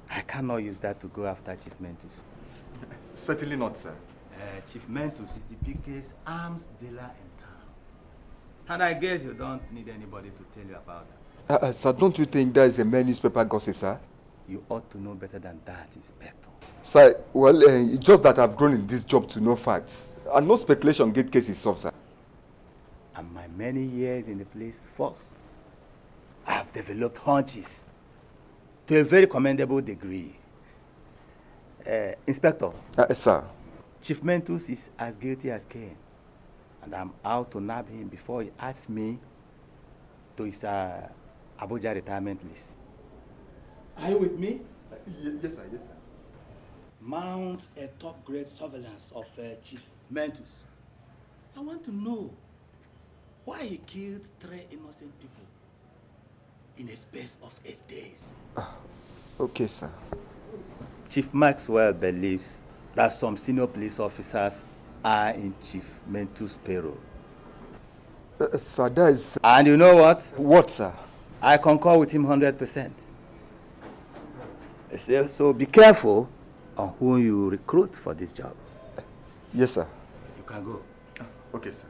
I cannot use that to go after Chief Mentos. Certainly not, sir. Chief Mentos is the biggest arms dealer in town. And I guess you don't need anybody to tell you about that. Sir, don't you think that is a mere newspaper gossip, sir? You ought to know better than that, Inspector. Sir, well, it's just that I've grown in this job to know facts. And no speculation get cases solved, sir. And my many years in the police force, I have developed hunches to a very commendable degree. Inspector. Sir. Chief Mentos is as guilty as Cain. And I'm out to nab him before he adds me to his Abuja retirement list. Are you with me? Yes, sir. Yes, sir. Mount a top-grade surveillance of Chief Mentos. I want to know why he killed 3 innocent people in a space of 8 days. Okay, sir. Chief Maxwell believes that some senior police officers are in Chief Mentos' payroll. Sir, that is... And you know what? What, sir? I concur with him 100%. So be careful on whom you recruit for this job. Yes, sir. You can go. Okay, sir.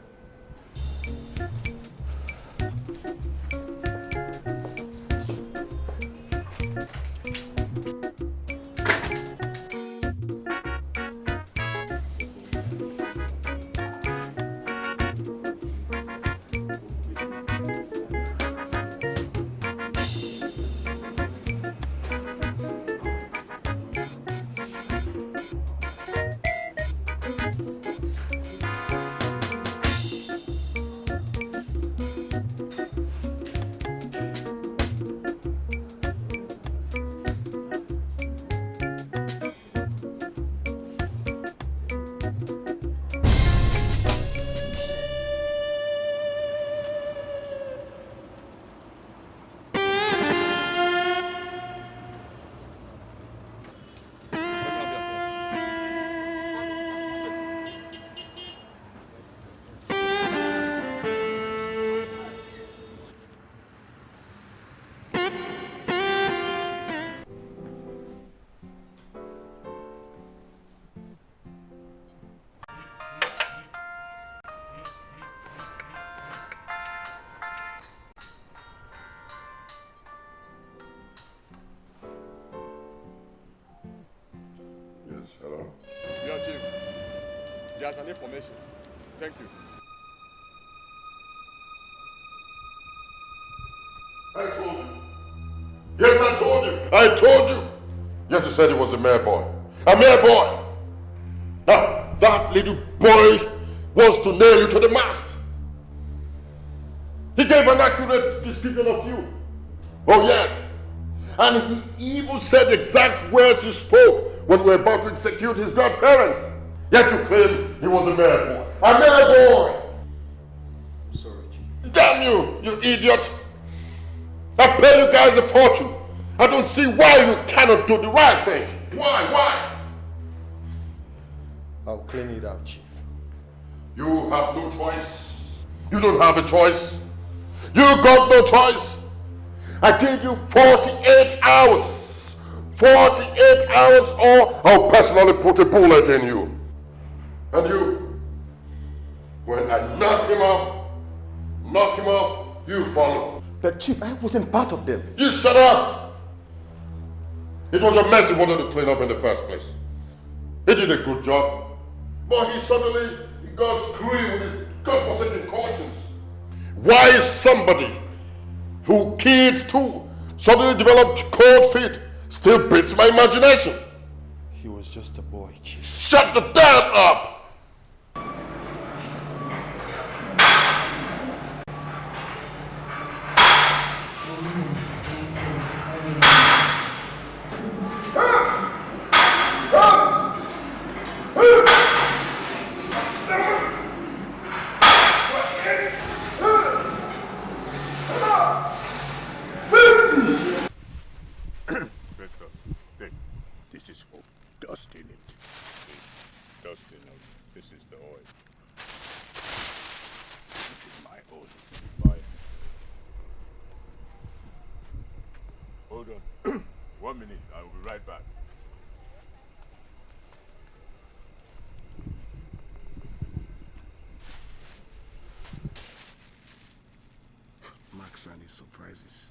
Yes, hello? Yeah, Chief. There's an information. Thank you. I told you. Yes, I told you. I told you. Yet you said he was a mere boy. A mere boy. Now, that little boy wants to nail you to the mast. He gave an accurate description of you. Oh, yes. And he even said the exact words you spoke when we were about to execute his grandparents. Yet you claim he was a mere boy. A mere boy! I'm sorry, Chief. Damn you, you idiot! I pay you guys a fortune. I don't see why you cannot do the right thing. Why? I'll clean it out, Chief. You have no choice. You don't have a choice. You got no choice. I gave you 48 hours. 48 hours or I'll personally put a bullet in you. And you, when I knock him off, you follow. But Chief, I wasn't part of them. You shut up! It was a mess he wanted to clean up in the first place. He did a good job. But he suddenly got screwed with his godforsaken conscience. Why is somebody who killed two suddenly developed cold feet still beats my imagination? He was just a boy, Chief. Shut the damn up! This is for dusting it. Dusting it. This is the oil. This is my oil. Fire. Hold on. 1 minute. I will be right back. Max and his surprises.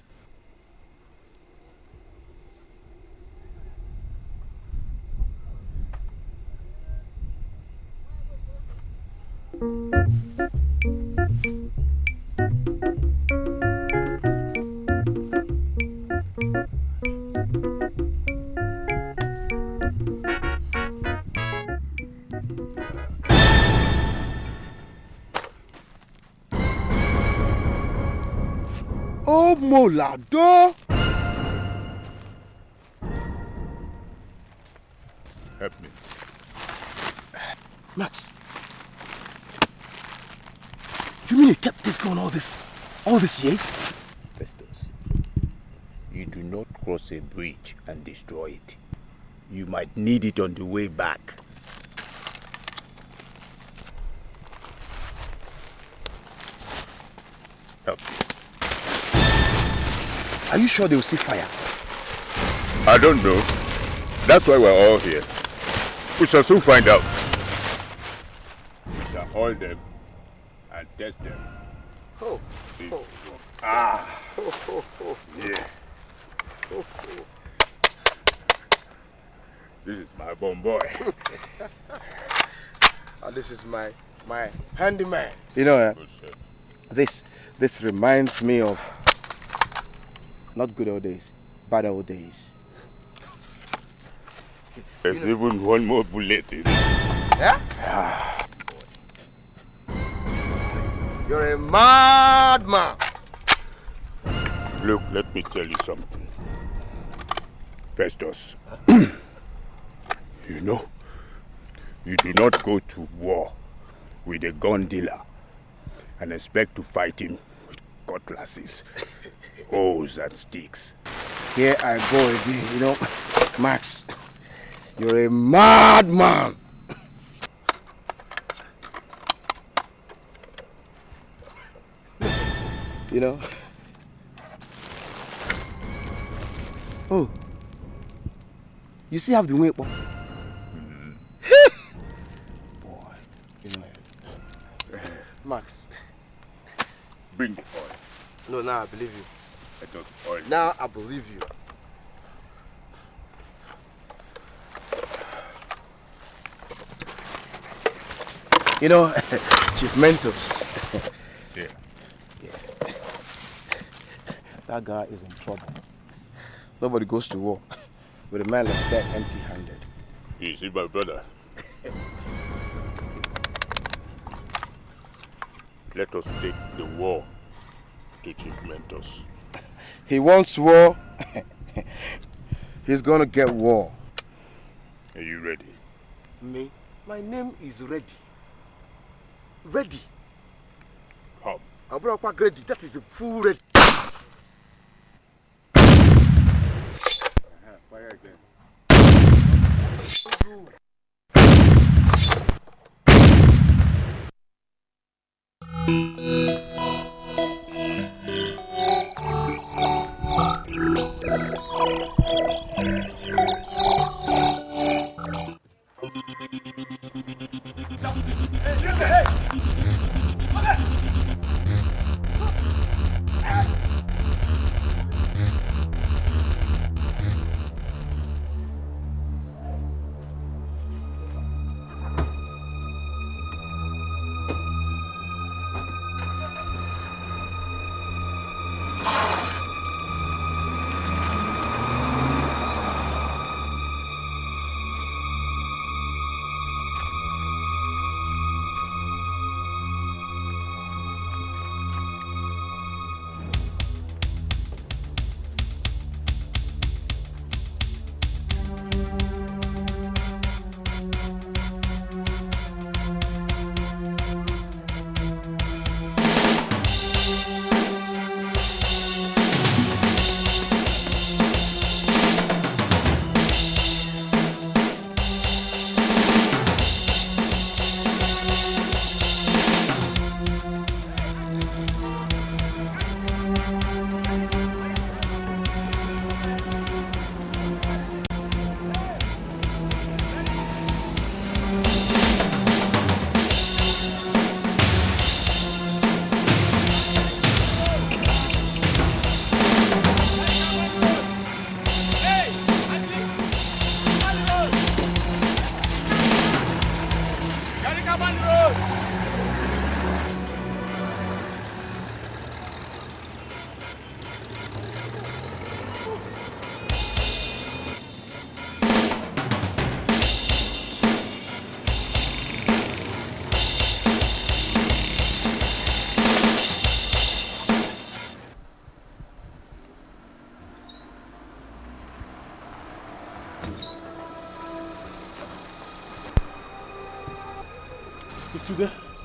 Oh, Molado! Help me. Max, you mean you kept this going all these years? Festus, you do not cross a bridge and destroy it. You might need it on the way back. Help me. Are you sure they will see fire? I don't know. That's why we're all here. We shall soon find out. shall hold them and test them. Oh. Ah. Oh. Yeah. This is my bomb boy. And this is my handyman. You know, this reminds me of not good old days, bad old days. There's even one more bullet in it. Yeah? You're a madman. Look, let me tell you something. Festus, you know, you do not go to war with a gun dealer and expect to fight him with cutlasses, hoes and sticks. Here I go again, you know, Max, you're a madman. You know? Oh, you still have the weight, boy. Boy, you know, Max. Bring the oil. No, now I believe you. Let us oil. Now I believe you. You know, Chief Mentos. Yeah. That guy is in trouble. Nobody goes to war with a man like that empty-handed. You see, my brother. Let us take the war to Chief Mentos. He wants war. He's gonna get war. Are you ready? Me? My name is Ready. Ready. Come. Abroquak ready. That is a full ready. Fire again.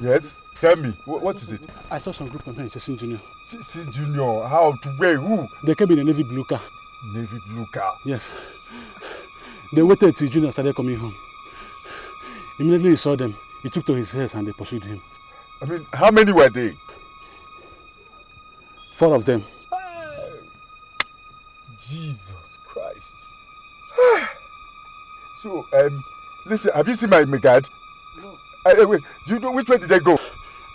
Yes, tell me, what is it? I saw some group of men chasing Junior. Chasing Junior? How? To where? Who? They came in a navy blue car. Navy blue car? Yes. They waited till Junior started coming home. Immediately he saw them, he took to his heels and they pursued him. I mean, how many were they? 4 of them. Jesus Christ. So, listen, have you seen my Megad? No. Wait, do you know which way did they go?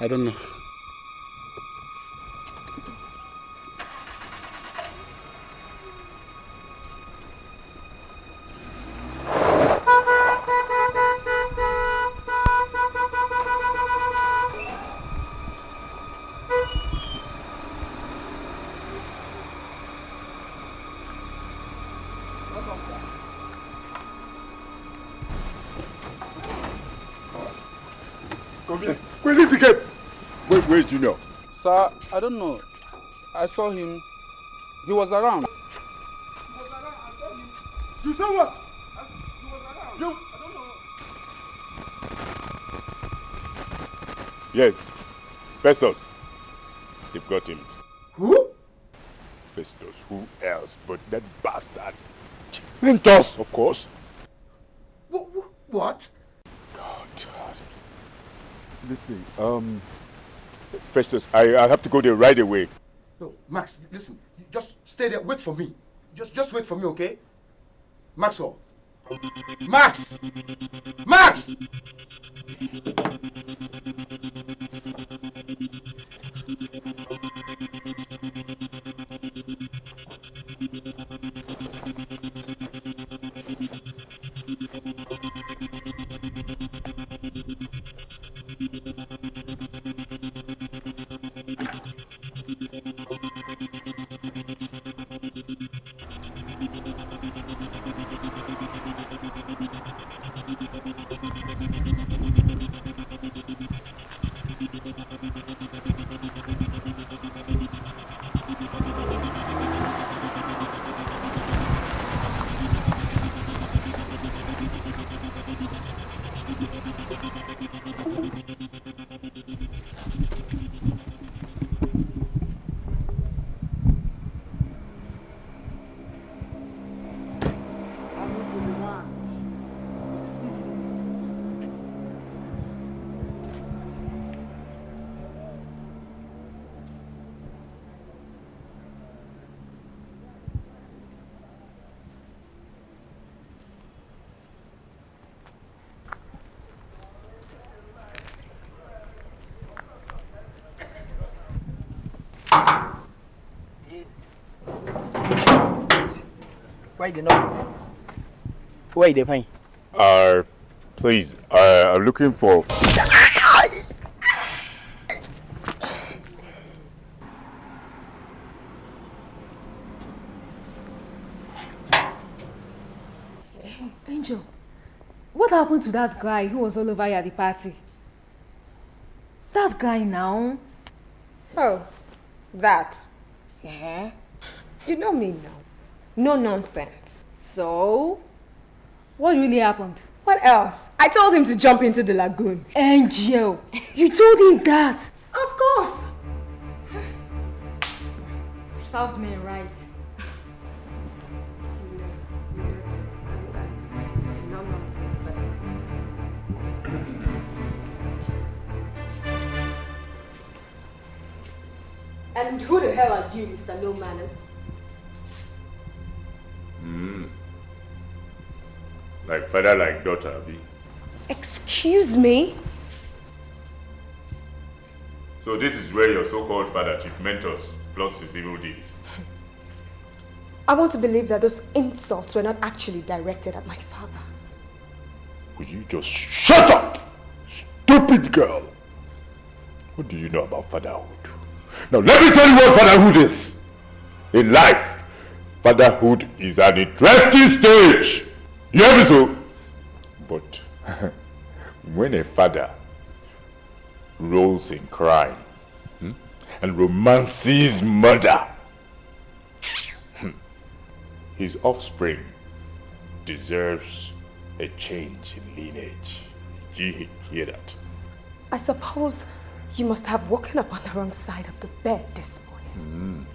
I don't know. Come here. Wait, leave the gate. Where's Junior? Sir, I don't know. I saw him. He was around. You saw what? You? Yes. Festus. They've got him. Who? Festus. Who else but that bastard? Mentos, of course. What? God. Listen, Festus, I have to go there right away. No, Max, listen. You just stay there. Wait for me. Just wait for me, okay? Maxwell. Max! Max! Why they not? Why they paying? Please, I'm looking for... Angel, what happened to that guy who was all over you at the party? That guy now? Oh, that. Yeah. You know me now. No nonsense. So, what really happened? What else? I told him to jump into the lagoon. Angel, you told him that? Of course. Serves me right. And who the hell are you, Mr. No Manners? Like father, like daughter, Abi. Excuse me? So this is where your so-called father, Chief Mentos, plots his evil deeds. I want to believe that those insults were not actually directed at my father. Would you just shut up, stupid girl? What do you know about fatherhood? Now let me tell you what fatherhood is. In life, fatherhood is an interesting stage. You hear me so? But when a father rolls in crime and romances murder, his offspring deserves a change in lineage. Do you hear that? I suppose you must have woken up on the wrong side of the bed this morning.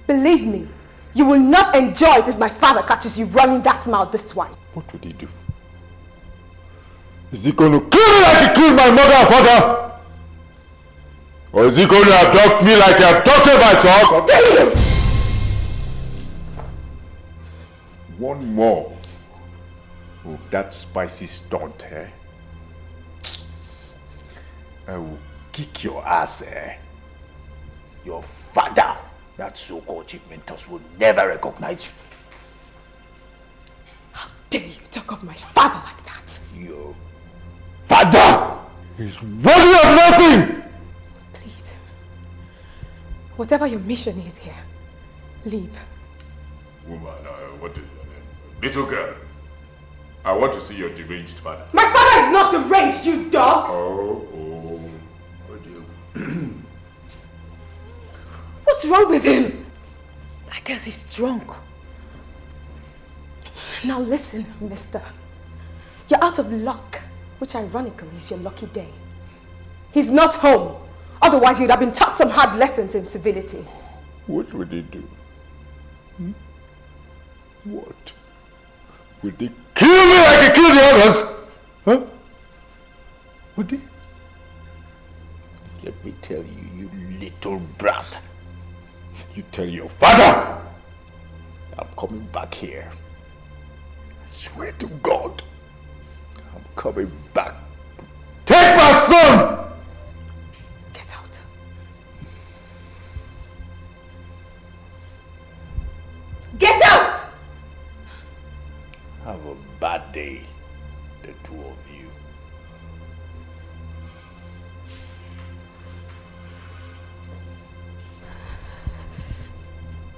Believe me, you will not enjoy it if my father catches you running that mouth this way. What would he do? Is he going to kill me like he killed my mother and father? Or is he going to abduct me like he abducted my son? Tell him! One more of that spicy stunt, eh? I will kick your ass, eh? Your father, that so-called Chief Mentos, will never recognize you. How dare you talk of my father like that? Your father is worthy of nothing! Please. Whatever your mission is here, leave. Woman, what is your name? Little girl, I want to see your deranged father. My father is not deranged, you dog! Oh dear. What's wrong with him? I guess he's drunk. Now listen, mister. You're out of luck, which ironically is your lucky day. He's not home. Otherwise you'd have been taught some hard lessons in civility. What would he do? What? Would they kill me like he killed the others? Huh? Would they? Let me tell you, you little brat. You tell your father I'm coming back here. I swear to God, I'm coming back. Take my son! Get out. Get out! Have a bad day, the two of you.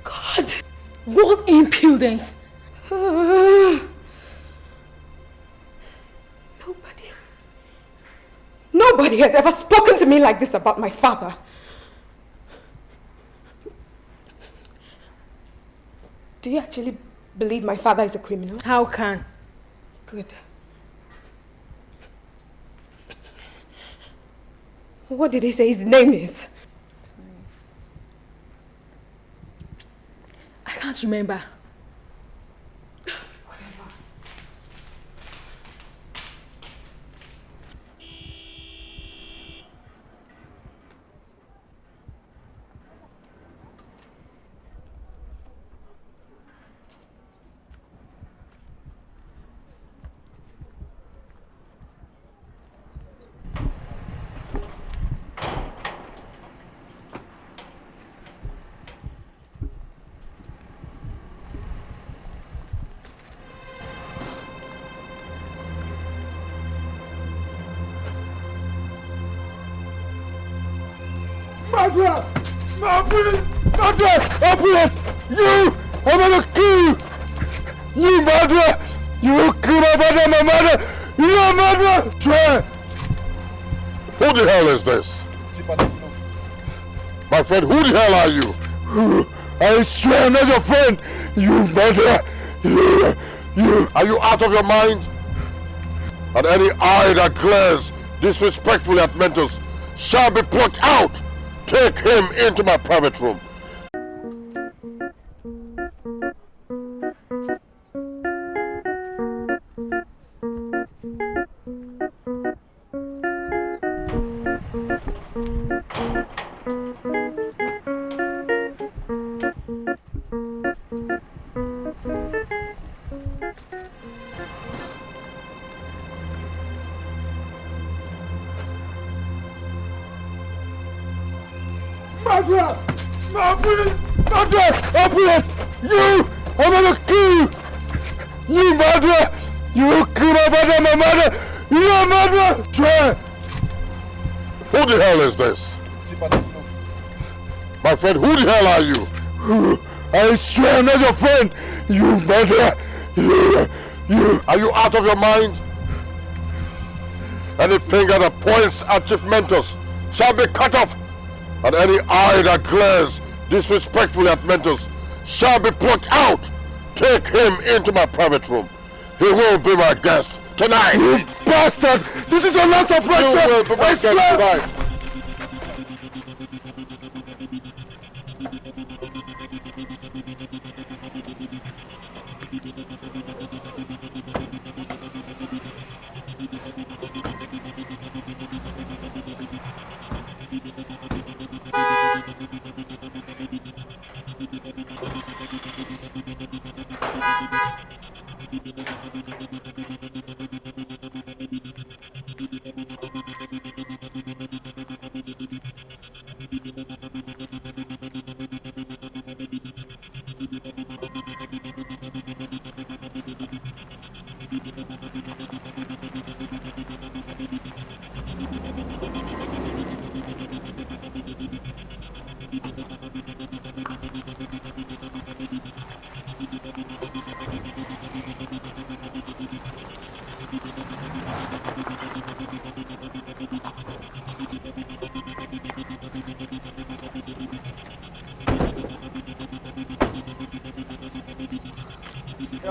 God, what impudence! Nobody has ever spoken to me like this about my father. Do you actually believe my father is a criminal? How can? Good. What did he say his name is? I can't remember. Madu! Madu! Madu! Open it! You! I'm gonna kill you! You murderer! You will kill my father, my mother! You are murderer! Swear! Who the hell is this? My friend, who the hell are you? I swear I'm not your friend! You murderer! You! Are you out of your mind? And any eye that glares disrespectfully at Mentos shall be plucked out! Take him into my private room. Madu! Madu! Open it! You! I'm gonna kill you! You murderer! You will kill my father, my mother! You are murderer! Swear! Who the hell is this? My friend, who the hell are you? I swear I'm not your friend! You murderer! You! Are you out of your mind? Any finger that points at Chief Mentos shall be cut off, and any eye that glares disrespectfully at Mentos shall be plucked out. Take him into my private room. He will be my guest tonight. You bastard! This is your last operation! You will be my guest tonight.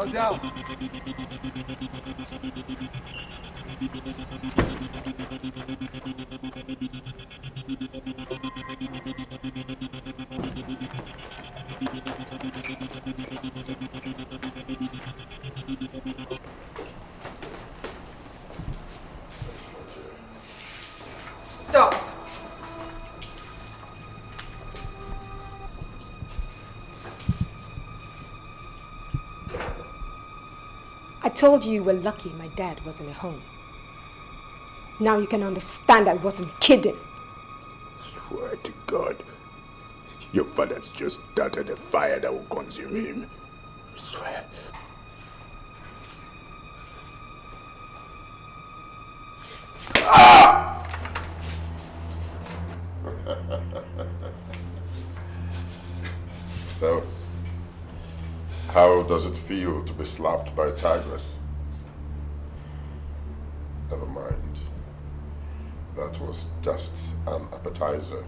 You're down. Stop. I told you were lucky my dad wasn't at home. Now you can understand I wasn't kidding. Swear to God, your father's just started a fire that will consume him. Swear. So, how does it feel to be slapped by a tigress? Never mind. That was just an appetizer.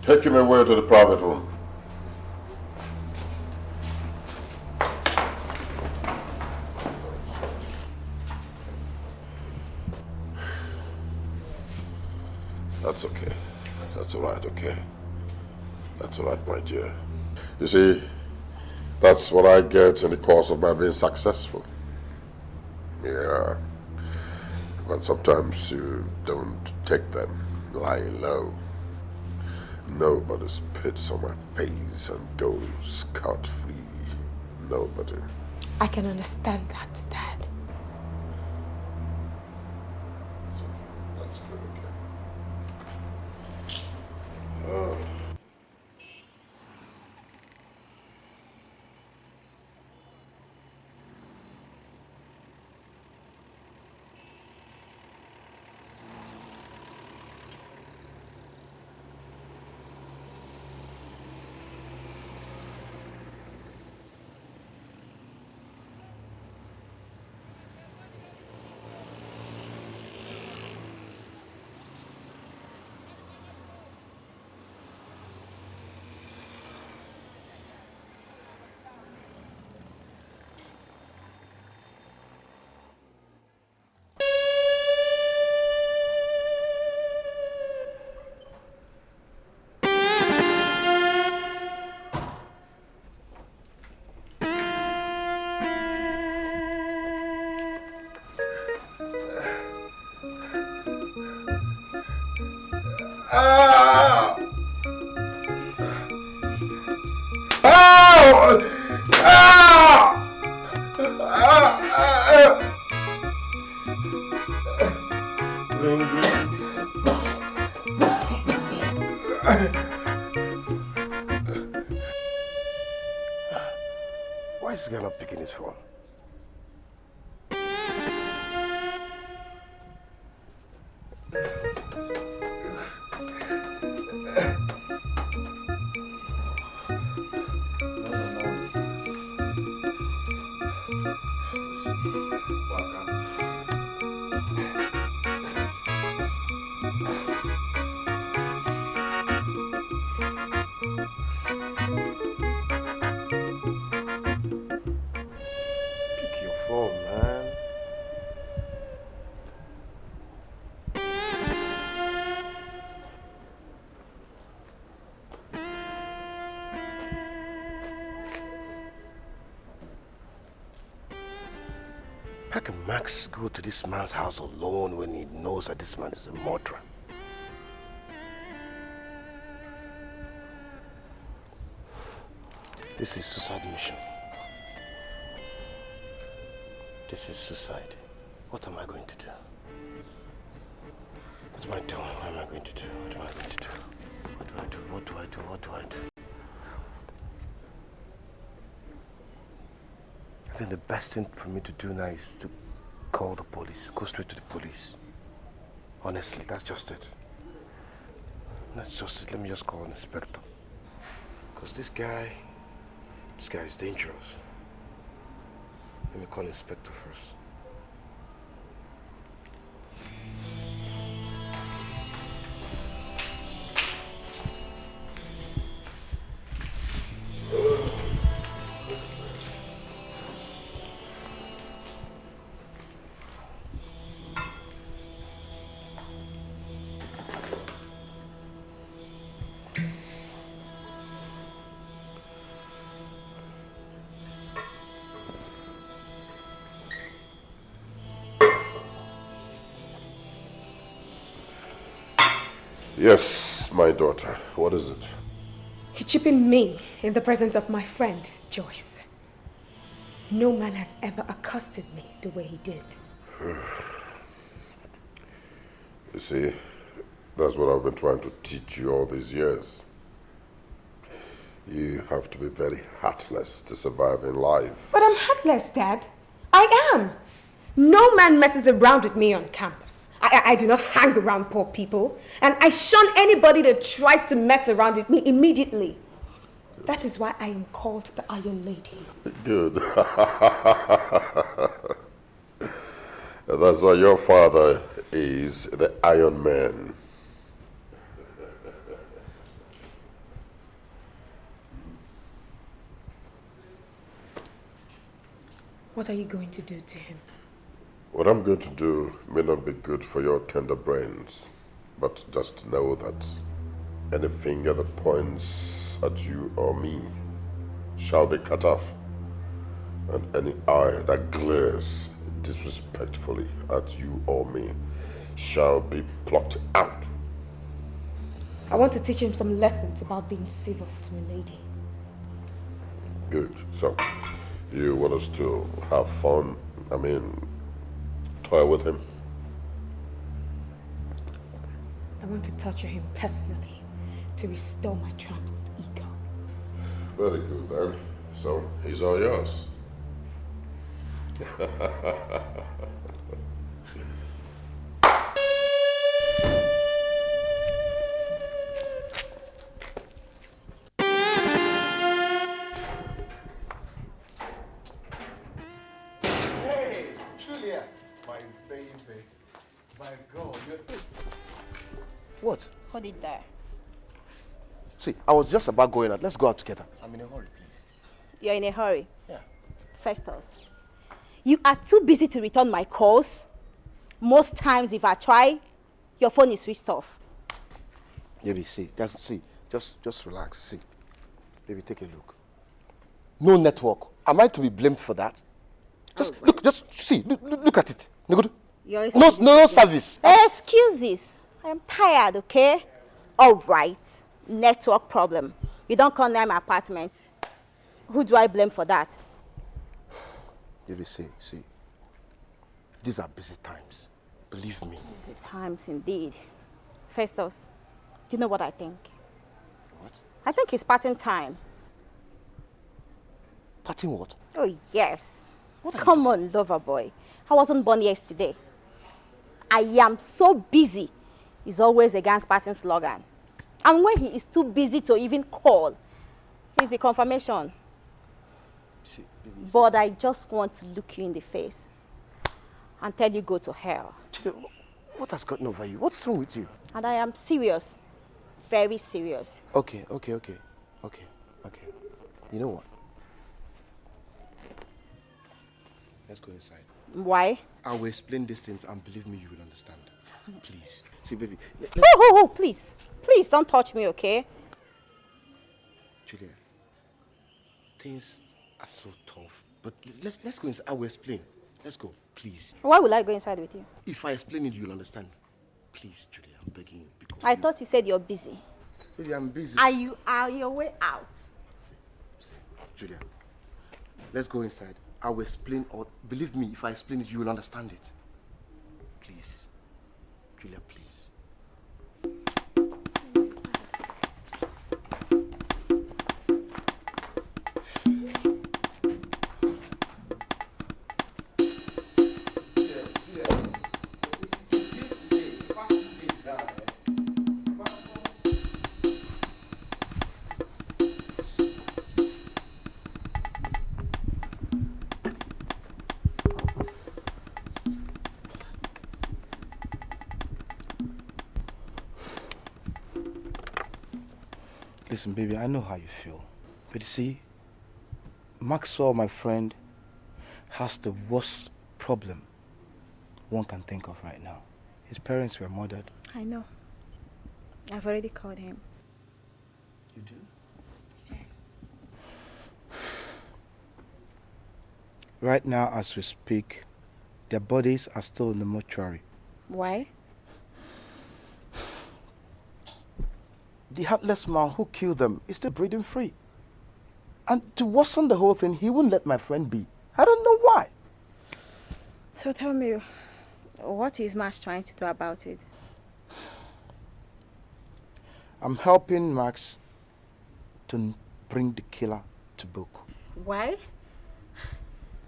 Take him away to the private room. That's okay. That's all right, okay? That's all right, my dear. You see, that's what I get in the course of my being successful. Yeah. But sometimes you don't take them lying low. Nobody spits on my face and goes scot-free. Nobody. I can understand that, Dad. That's good, okay? Oh. Why is this guy not picking his phone? Pick your phone, man. How can Max go to this man's house alone when he knows that this man is a murderer? This is suicide mission. This is suicide. What am I going to do? What am I doing? What am I going to do? What am I going to do? What do I do? What do I do? What do I do? I think the best thing for me to do now is to call the police. Go straight to the police. Honestly, that's just it. That's just it. Let me just call an inspector. Because this guy is dangerous. Let me call inspector first. Yes, my daughter. What is it? He cheapened me in the presence of my friend, Joyce. No man has ever accosted me the way he did. You see, that's what I've been trying to teach you all these years. You have to be very heartless to survive in life. But I'm heartless, Dad. I am. No man messes around with me on campus. I do not hang around poor people. And I shun anybody that tries to mess around with me immediately. That is why I am called the Iron Lady. Good. That's why your father is the Iron Man. What are you going to do to him? What I'm going to do may not be good for your tender brains, but just know that any finger that points at you or me shall be cut off, and any eye that glares disrespectfully at you or me shall be plucked out. I want to teach him some lessons about being civil to a lady. Good. So, you want us to have fun? Toy with him? I want to torture him personally to restore my trampled ego. Very good, then. So, he's all yours. Hey, Julia, my baby, my girl. What? Hold it there. See, I was just about going out. Let's go out together. I'm in a hurry, please. You're in a hurry? Yeah. Festus, you are too busy to return my calls. Most times if I try, your phone is switched off. Baby, just relax. See, baby, take a look. No network. Am I to be blamed for that? Look at it. No service. Excuses. I am tired, okay? All right. Network problem. You don't come near my apartment. Who do I blame for that? Baby, see. These are busy times. Believe me. Busy times indeed. Festus, do you know what I think? What? I think it's parting time. Parting what? Oh, yes. Come on, lover boy. I wasn't born yesterday. I am so busy. He's always against parting slogan. And when he is too busy to even call, he's the confirmation. But I just want to look you in the face and tell you go to hell. What has gotten over you? What's wrong with you? And I am serious. Very serious. Okay. You know what? Let's go inside. Why? I will explain these things and believe me, you will understand. Please. See, baby. Oh, please. Please don't touch me, okay? Julia, things are so tough. But let's go inside. I will explain. Let's go, please. Why will I go inside with you? If I explain it, you'll understand. Please, Julia, I'm begging you. Because I thought you said you're busy. Julia, I'm busy. Are you on your way out? Julia, let's go inside. I will explain, or believe me, if I explain it, you will understand it. Please. Julia, please. Listen, baby, I know how you feel. But you see, Maxwell, my friend, has the worst problem one can think of right now. His parents were murdered. I know. I've already called him. You do? Yes. Right now, as we speak, their bodies are still in the mortuary. Why? the heartless man who killed them is still breathing free. And to worsen the whole thing, he wouldn't let my friend be. I don't know why. So tell me, what is Max trying to do about it? I'm helping Max to bring the killer to book. Why?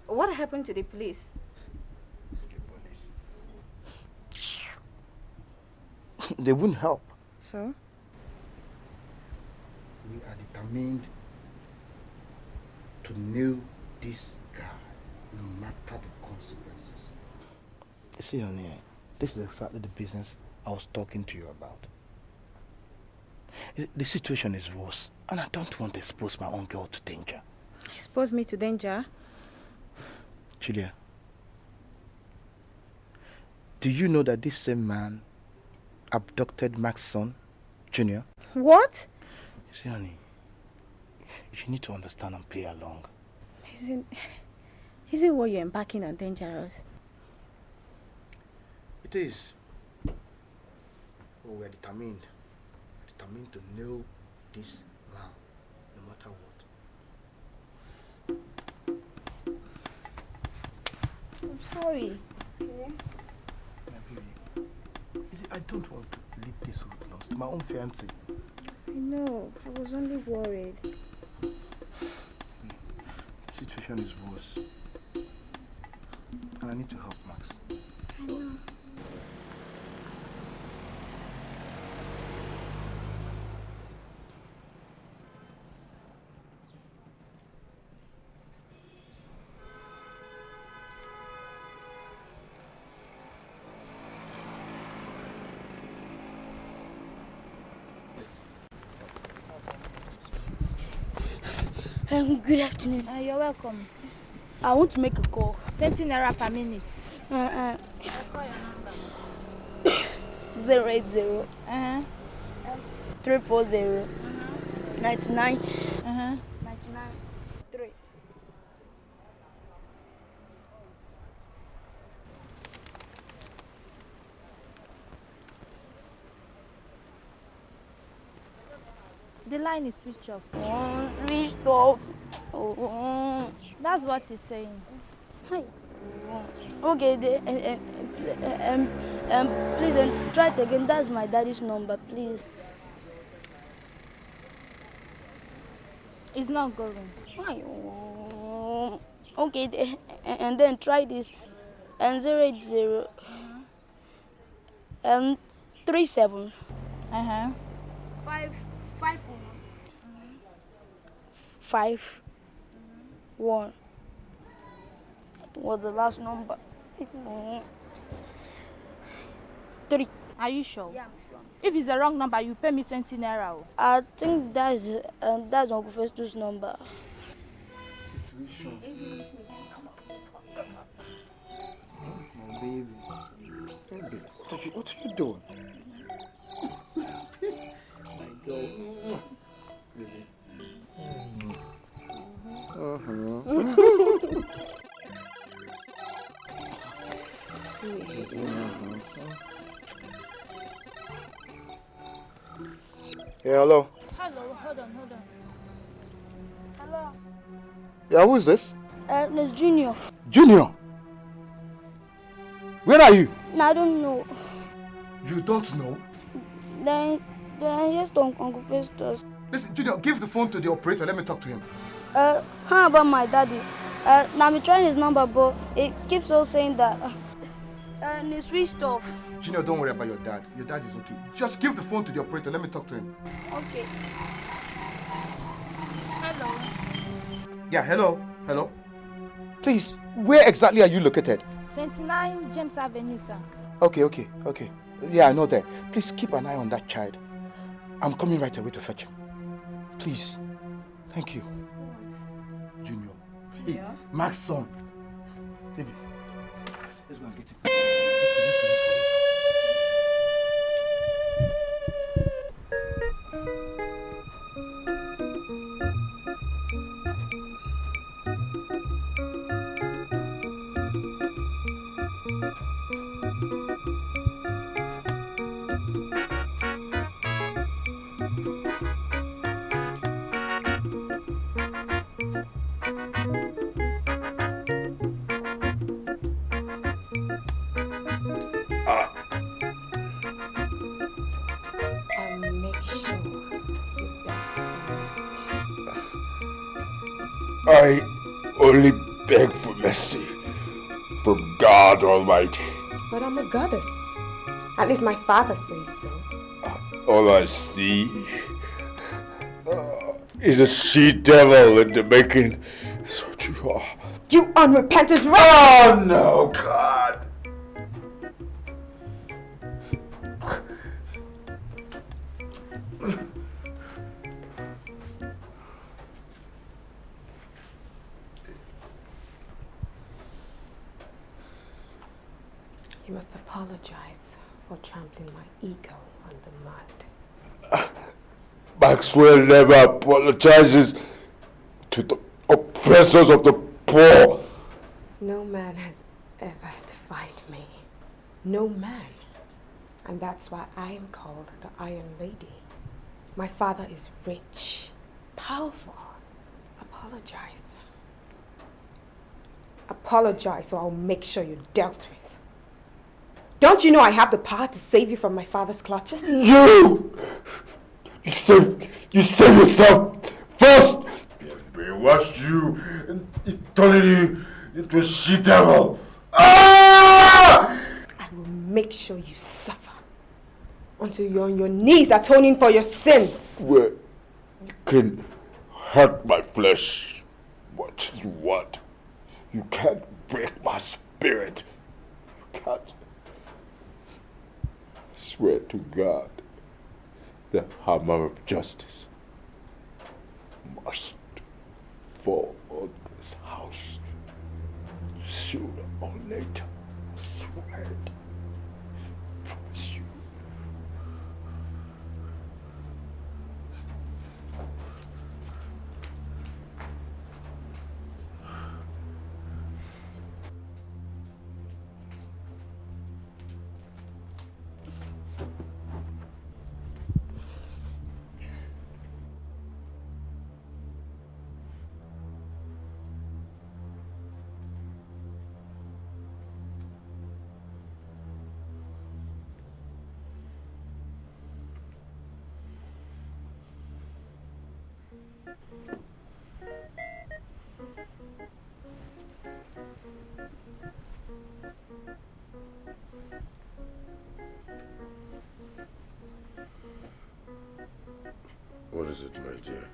What happened to the police? They wouldn't help. So? We are determined to nail this guy, no matter the consequences. You see, honey, this is exactly the business I was talking to you about. The situation is worse, and I don't want to expose my own girl to danger. Expose me to danger? Julia, do you know that this same man abducted Max's son, Junior? What? You see, honey, you need to understand and play along. Isn't what you're embarking on dangerous? It is. But we're determined. Determined to nail this man, no matter what. I'm sorry. Okay. You see, I don't want to leave this road lost. My own fiancé. I know. I was only worried. The situation is worse. And I need to help Max. I know. Good afternoon. You're welcome. I want to make a call. 20 naira per minute. I'll call your number. 080 340 99 99 3. The line is switched off. Switched off. That's what he's saying. Hi. Okay, please try it again. That's my daddy's number, please. It's not going. Hi. Okay, and then try this. And 080 37 5 1 was the last number. 3. Are you sure? Yeah, I'm sure. If it's the wrong number, you pay me 20 naira. I think that's Uncle Festo's number. My baby. What are you doing? My girl. Baby. Yeah, hello. Hello, hold on. Hello. Yeah, who is this? It's Junior. Junior? Where are you? No, I don't know. You don't know? Then yes, Uncle Festus. Listen, Junior, give the phone to the operator. Let me talk to him. How about my daddy? Now I'm trying his number, but it keeps on saying that he switched off. Junior, don't worry about your dad. Your dad is okay. Just give the phone to the operator. Let me talk to him. Okay. Hello. Yeah, hello. Please, where exactly are you located? 29 James Avenue, sir. Okay. Yeah, I know that. Please keep an eye on that child. I'm coming right away to fetch him. Please. Thank you. Junior. Hey, Max's son. Baby, let's go and get him. Let's go. I only beg for mercy from God Almighty. But I'm a goddess. At least my father says so. All I see is a she-devil in the making. That's what you are. You unrepentant wretch! Oh no, God! You must apologize for trampling my ego on the mud. Maxwell never apologizes to the oppressors of the poor. No man has ever defied me. No man. And that's why I am called the Iron Lady. My father is rich, powerful. Apologize. Apologize or I'll make sure you're dealt with. Don't you know I have the power to save you from my father's clutches? You save yourself first! He has brainwashed you and turning you into a she-devil. I will make sure you suffer until you're on your knees atoning for your sins. Well, you can hurt my flesh much as you want. You can't break my spirit. You can't. I swear to God, the hammer of justice must fall on this house sooner or later. I swear it. I promise you. What is it, my dear?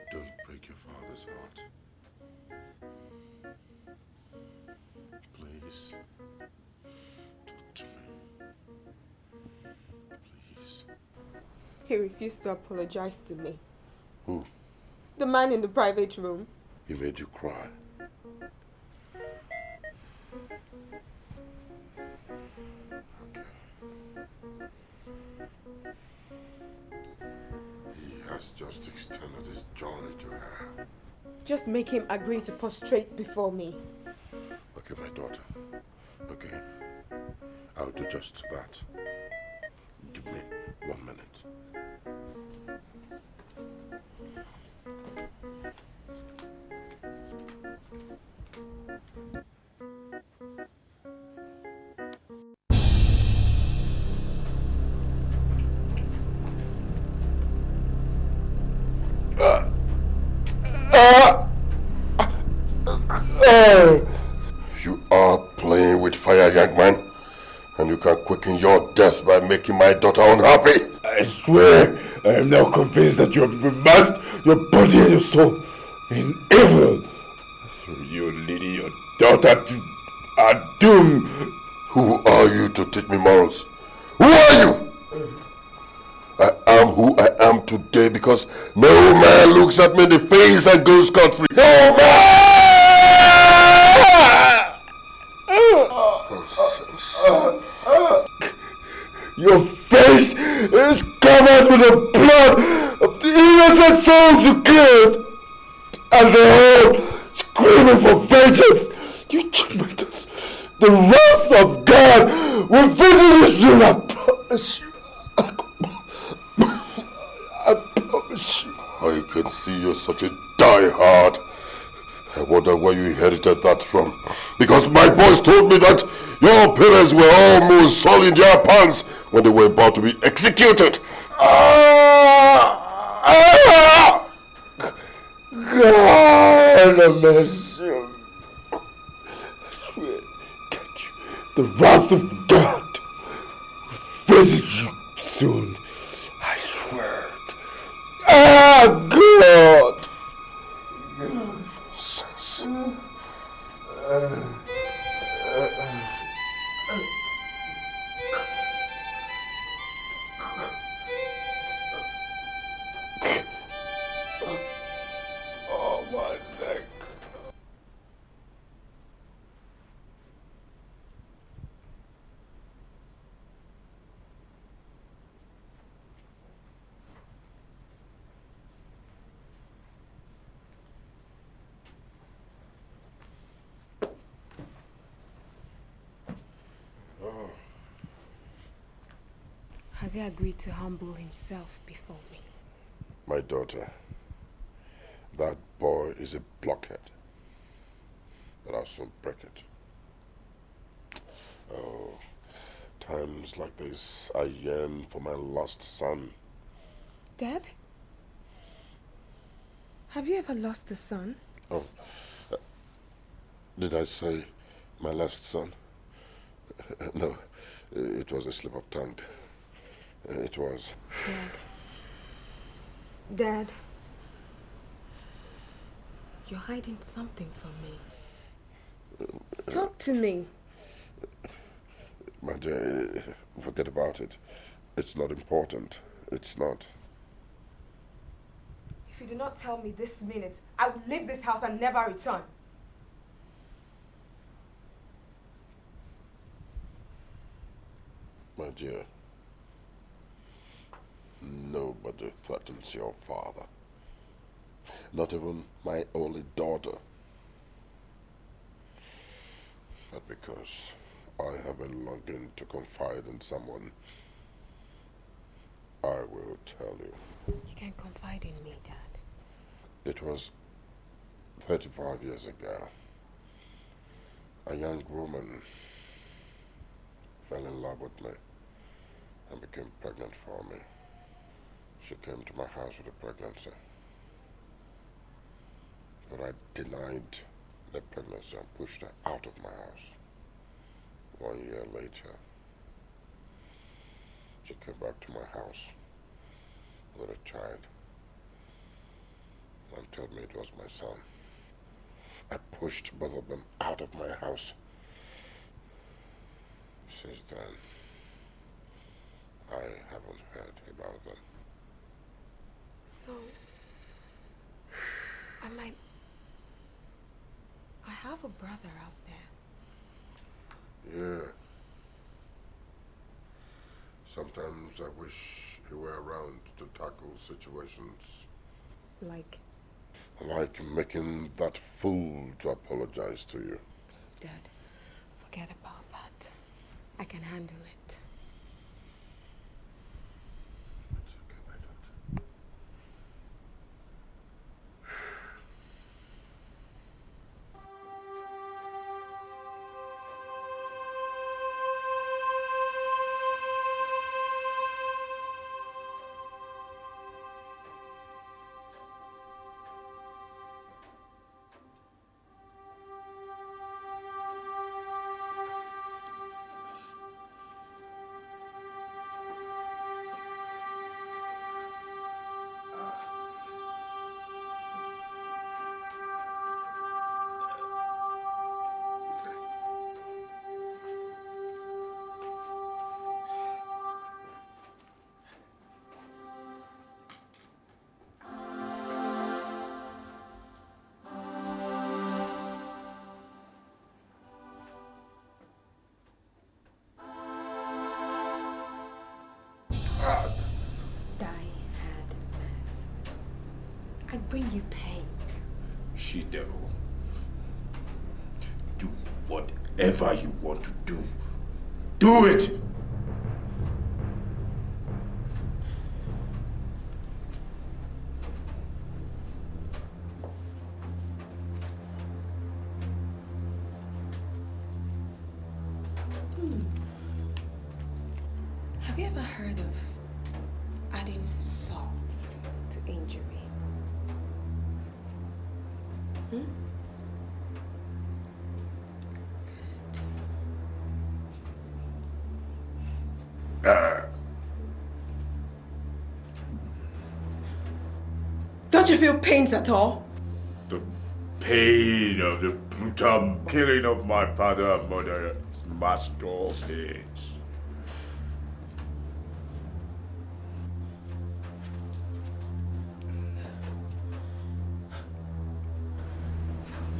Don't break your father's heart. Please. Talk to me. Please. He refused to apologize to me. Who? The man in the private room. He made you cry. He has just extended his journey to her. Just make him agree to prostrate before me. Okay, my daughter. Okay. I'll do just that. Give me 1 minute. You are playing with fire, young man. And you can quicken your death by making my daughter unhappy. I swear, I am now convinced that you have immersed your body and your soul in evil. So you lead your daughter to a doom. Who are you to teach me morals? Who are you? I am who I am today because no man looks at me in the face and goes scot-free. No man! Your face is covered with the blood of the innocent souls you killed, and they're all screaming for vengeance. You tormentors, the wrath of God will visit you soon, I promise you. I promise you. I can see you're such a die-hard. I wonder where you inherited that from. Because my boys told me that your parents were almost all in their pants when they were about to be executed. God have mercy. I swear, catch you. The wrath of God will visit you soon. I swear. God! Oh, my neck. Has he agreed to humble himself before me? My daughter, that boy is a blockhead, but I'll soon break it. Oh, times like this, I yearn for my lost son. Dad? Have you ever lost a son? Oh, did I say my last son? No, it was a slip of tongue. It was. Dad, you're hiding something from me. Talk to me. My dear, forget about it. It's not important. It's not. If you do not tell me this minute, I will leave this house and never return. My dear, nobody threatens your father. Not even my only daughter. But because I have been longing to confide in someone, I will tell you. You can confide in me, Dad. It was 35 years ago. A young woman fell in love with me and became pregnant for me. She came to my house with a pregnancy. But I denied the pregnancy and pushed her out of my house. 1 year later, she came back to my house with a child and told me it was my son. I pushed both of them out of my house. Since then, I haven't heard about them. So, I have a brother out there. Yeah. Sometimes I wish he were around to tackle situations. Like making that fool to apologize to you. Dad, forget about that. I can handle it. I bring you pain. She-devil, do whatever you want to do. Do it! Have you ever heard of adding salt to injury? Hmm? Don't you feel pains at all? The pain of the brutal killing of my father and mother master all pains.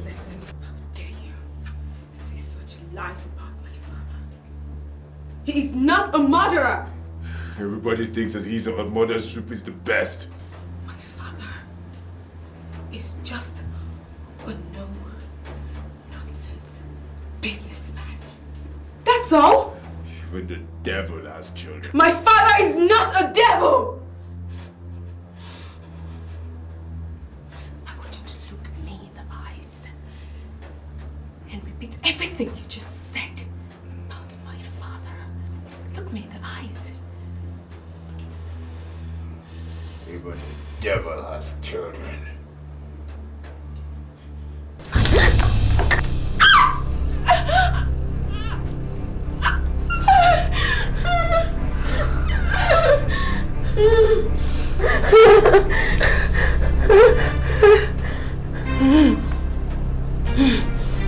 Listen, how dare you say such lies about my father? He is not a murderer! Everybody thinks that he's a mother's soup is the best. My father is just a no-nonsense businessman. That's all! Even the devil has children. My father is not a devil! I want you to look me in the eyes and repeat everything you just said about my father. Look me in the eyes. Even the devil has children.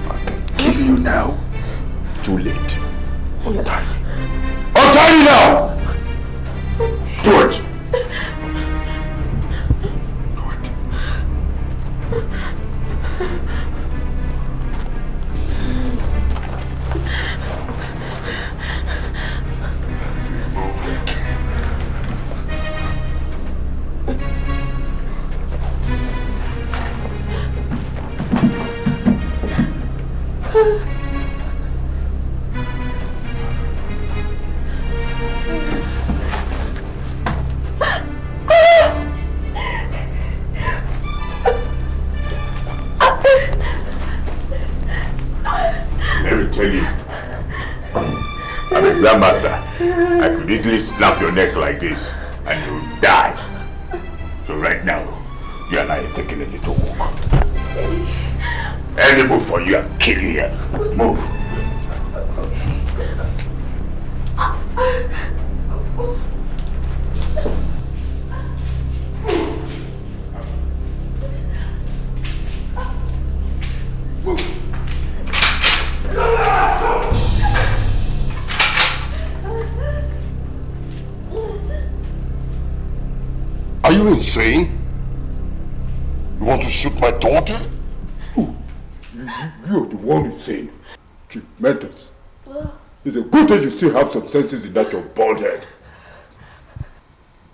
I can kill you now. Too late. Untie me. Untie me now! Do it! Let me tell you, I'm a grandmaster. I could easily snap your neck like this and you'll die. So right now, you and I are taking a little walk. Any move for you, I'll kill you here. Move. Are you insane? You want to shoot my daughter? You're the one insane. Chief Mentos. It's a good thing you still have some senses in that your bald head.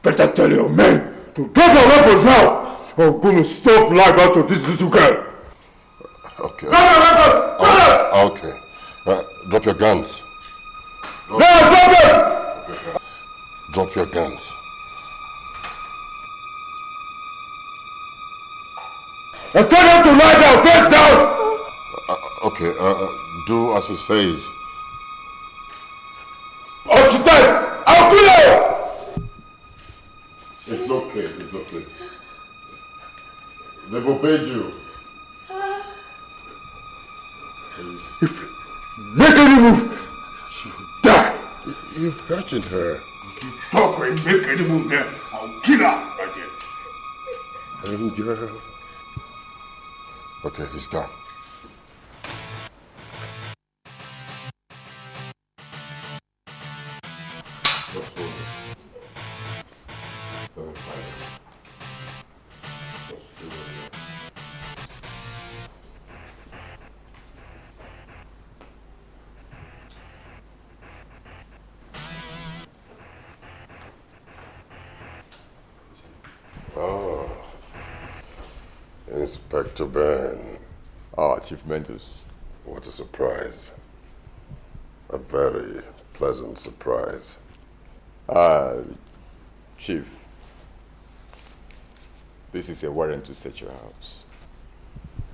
Better tell your men to drop your weapons now, or I'm gonna stuff life out of this little girl. Okay. Drop your weapons! Okay. Drop your guns. No, drop them! Drop your guns. I tell them to lie down, face down! Okay, do as he says. Oh, she died! I'll kill her! It's okay, it's okay. They've obeyed you. If you make any move, she'll die. You're hurting her. Talk and make any move there, I'll kill her right here. Angel. Okay, he's gone. What's wrong? Don't fight it. What's wrong? Oh, Inspector Ben. Ah, Chief Mentos. What a surprise. A very pleasant surprise. Chief. This is a warrant to search your house.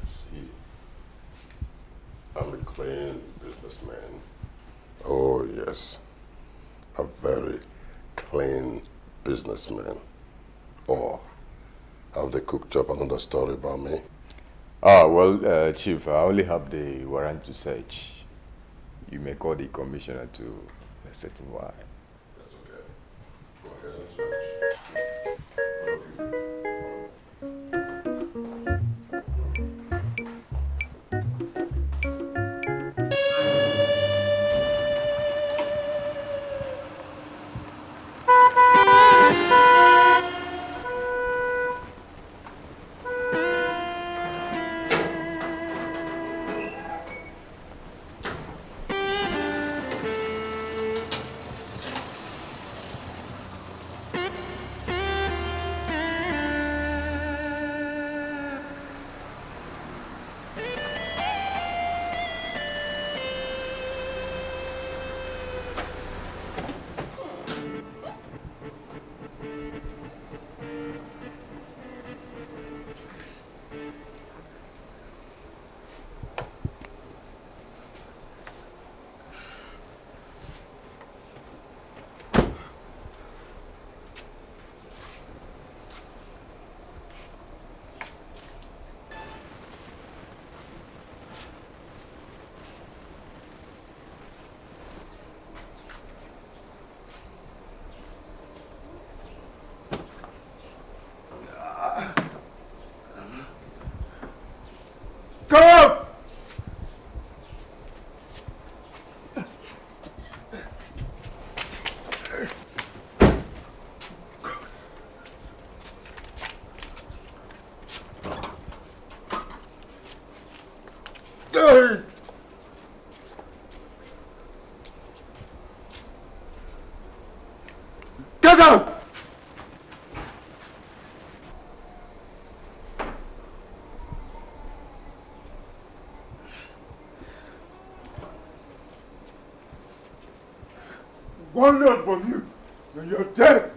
See, I'm a clean businessman. Oh, yes. A very plain businessmen? Or have they cooked up another story about me? Well, Chief, I only have the warrant to search. You may call the commissioner to ascertain why. That's okay. Go ahead and search. Come on! Get out! One word from you, and you're dead.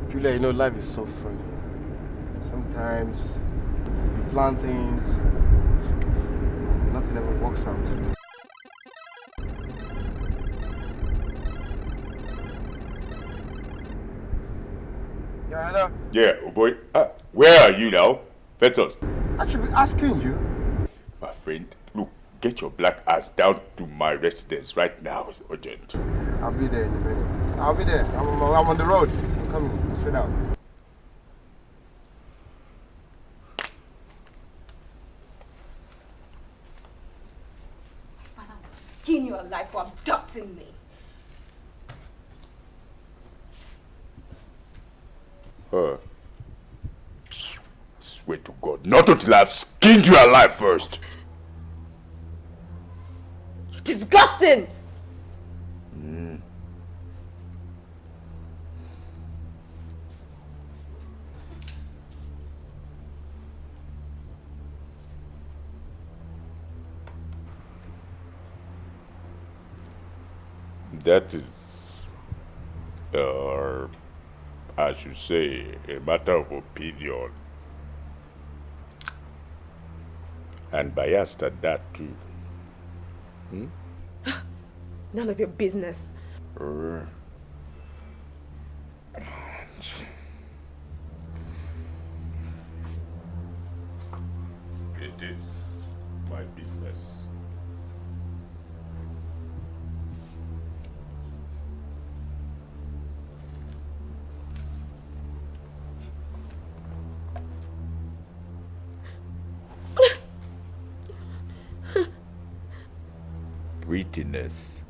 Julia, you know, life is so funny. Sometimes you plan things, nothing ever works out. Yeah, hello? Yeah, oh boy. Where are you now? Festus. I should be asking you. My friend, look, get your black ass down to my residence right now. It's urgent. I'll be there in a minute. I'll be there. I'm on the road. I'm coming straight out. My father will skin you alive for abducting me. Swear to God, not until I've skinned you alive first. You're disgusting! That is, I should say, a matter of opinion. And biased at that too. None of your business. It is my business. Prettiness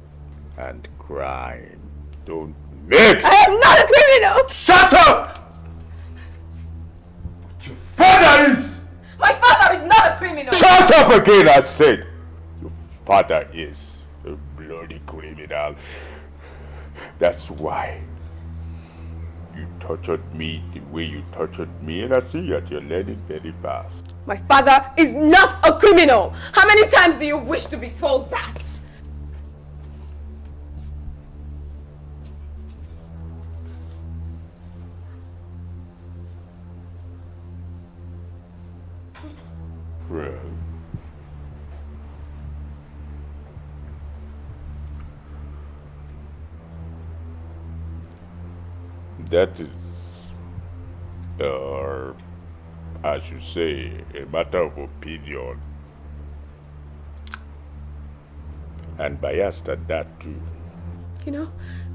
and crime don't mix. I am not a criminal! Shut up! Your father is! up again, I said. Your father is a bloody criminal. That's why you tortured me the way you tortured me, and I see that you're learning very fast. My father is not a criminal. How many times do you wish to be told that? Well, that is, I should say, a matter of opinion. And biased at that too. You know,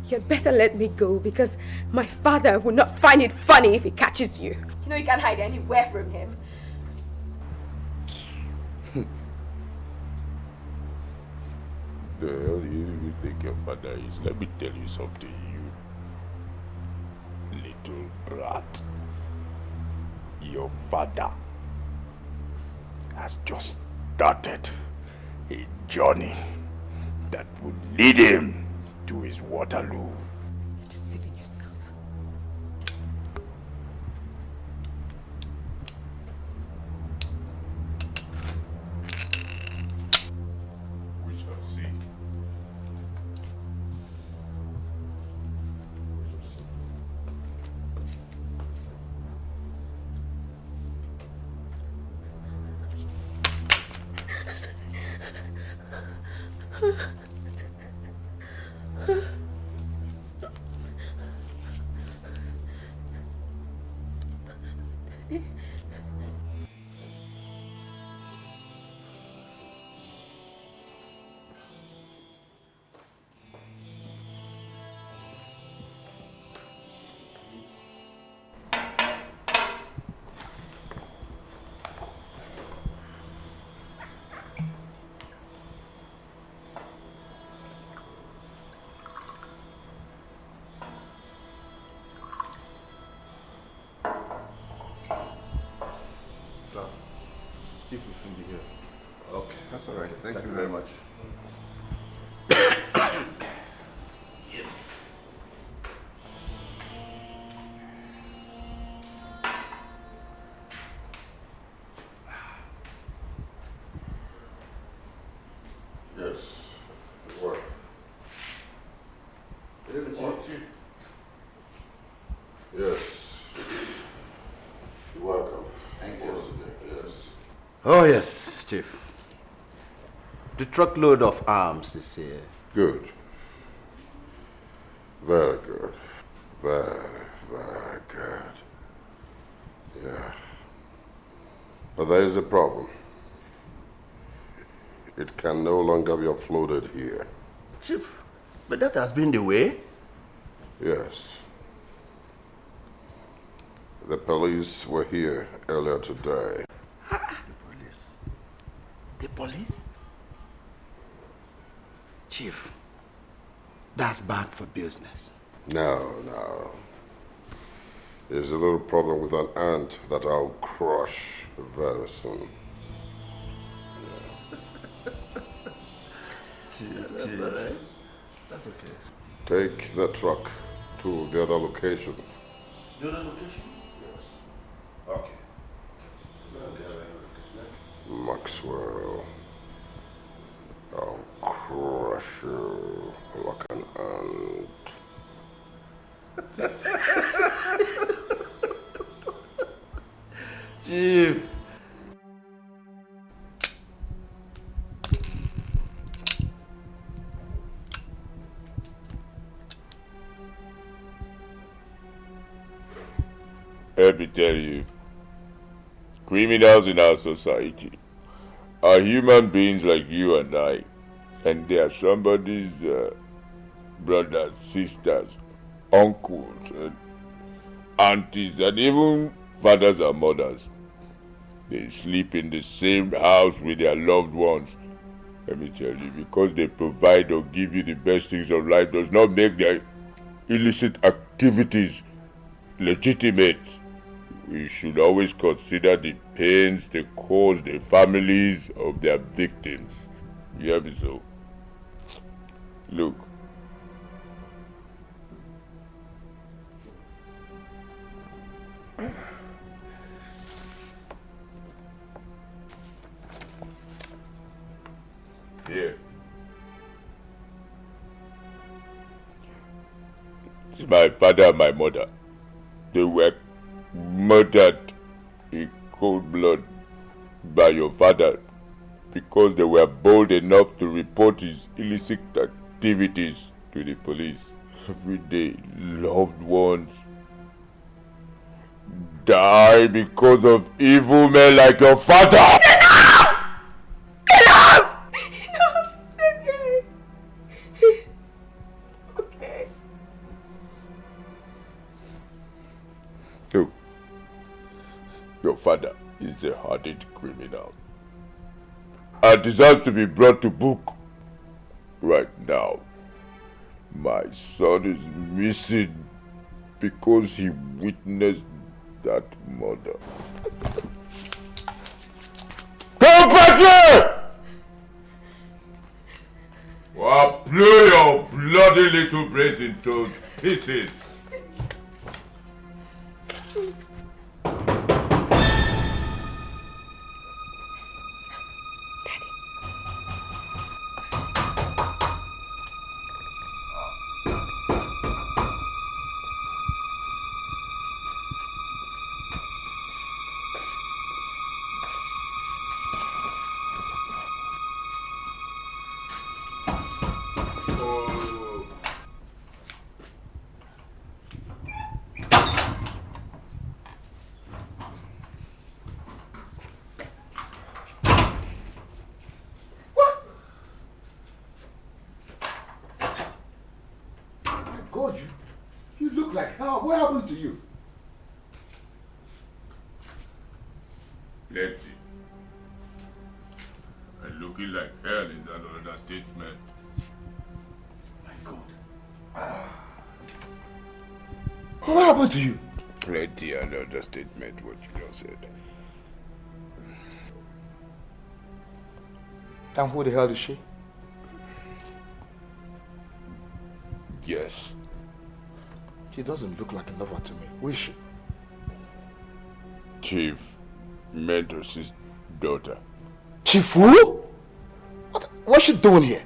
you'd better let me go because my father will not find it funny if he catches you. You know you can't hide anywhere from him. The hell you think your father is? Let me tell you something, you little brat. Your father has just started a journey that would lead him to his Waterloo. You're deceiving yourself. We shall see. Sir, Chief will soon be here. Okay, that's all right. Thank you very much. Yes. What? Good evening, Chief. Yes. You're welcome. Thank you. Yes. Oh, yes, Chief. The truckload of arms is here. Good. Very good. Very, very good. Yeah. But there is a problem. It can no longer be offloaded here. Chief, but that has been the way. Yes. The police were here earlier today. The police? The police? Chief, that's bad for business. No. There's a little problem with an ant that I'll crush very soon. That's all right. That's okay. Take the truck to the other location. The other location? Yes. Okay. Maxwell, I'll crush you like an ant. Chief. Let me tell you, criminals in our society are human beings like you and I, and they are somebody's brothers, sisters, uncles, and aunties, and even fathers and mothers. They sleep in the same house with their loved ones. Let me tell you, because they provide or give you the best things of life does not make their illicit activities legitimate. we should always consider the pains they cause the families of their victims. You hear me so? Look. Here. It's my father and my mother. They were murdered in cold blood by your father because they were bold enough to report his illicit activities to the police. Every day, loved ones die because of evil men like your father. Enough! Enough! Enough! Okay. Okay. Look, your father is a hardened criminal and deserves to be brought to book right now. My son is missing because he witnessed that murder. Come back here! Or blow your bloody little brains into pieces. God, you look like hell. What happened to you? Let's see. And looking like hell is an understatement. My God. What happened to you? Plenty an understatement, what you just said. And who the hell is she? Yes. She doesn't look like a lover to me. Who is she? Chief Mentos' daughter. Chief who? What's she doing here?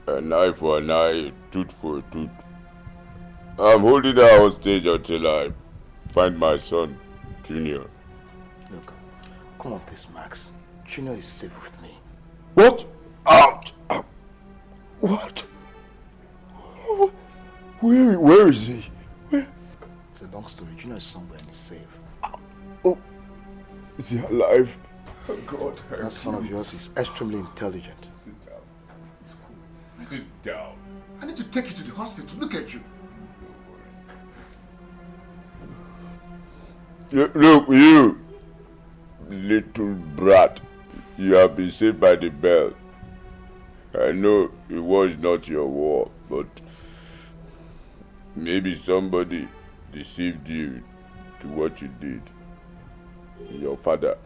An eye for an eye, a tooth for a tooth. I'm holding her hostage until I find my son, Junior. Look, come off this, Max. Junior is safe with me. What? Out! What? Where is he? Where? It's a long story. Junior is somewhere and he's safe. Oh, is he alive? Oh God, that son of yours is extremely intelligent. Sit down. It's cool. Sit down. I need to take you to the hospital. Look at you. Look, you little brat. You have been saved by the bell. I know it was not your war, but maybe somebody deceived you to what you did. Your father.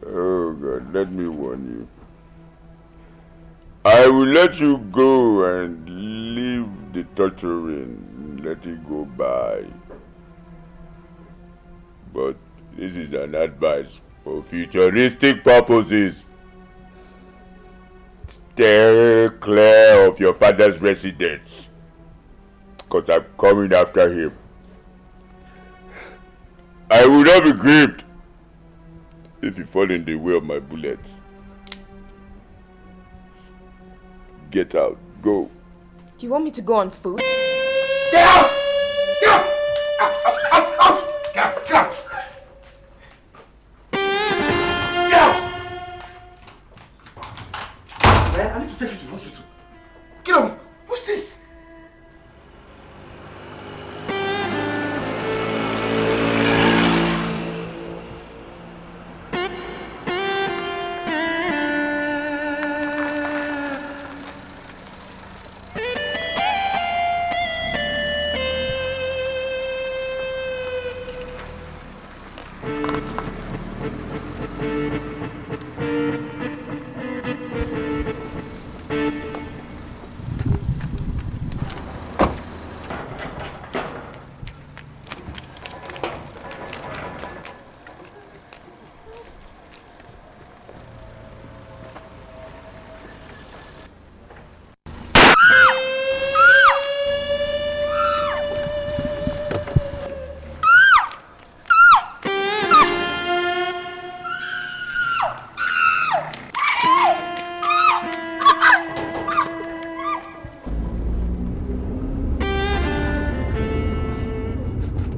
Oh God, let me warn you. I will let you go and leave the torturing, let it go by. But this is an advice for futuristic purposes. Stay clear of your father's residence, because I'm coming after him. I will not be grieved if you fall in the way of my bullets. Get out. Go. Do you want me to go on foot? Get out! Get out! Out! Out! Get out! Get out! Get out! Man, I need to take you to the hospital. Get on! What's this?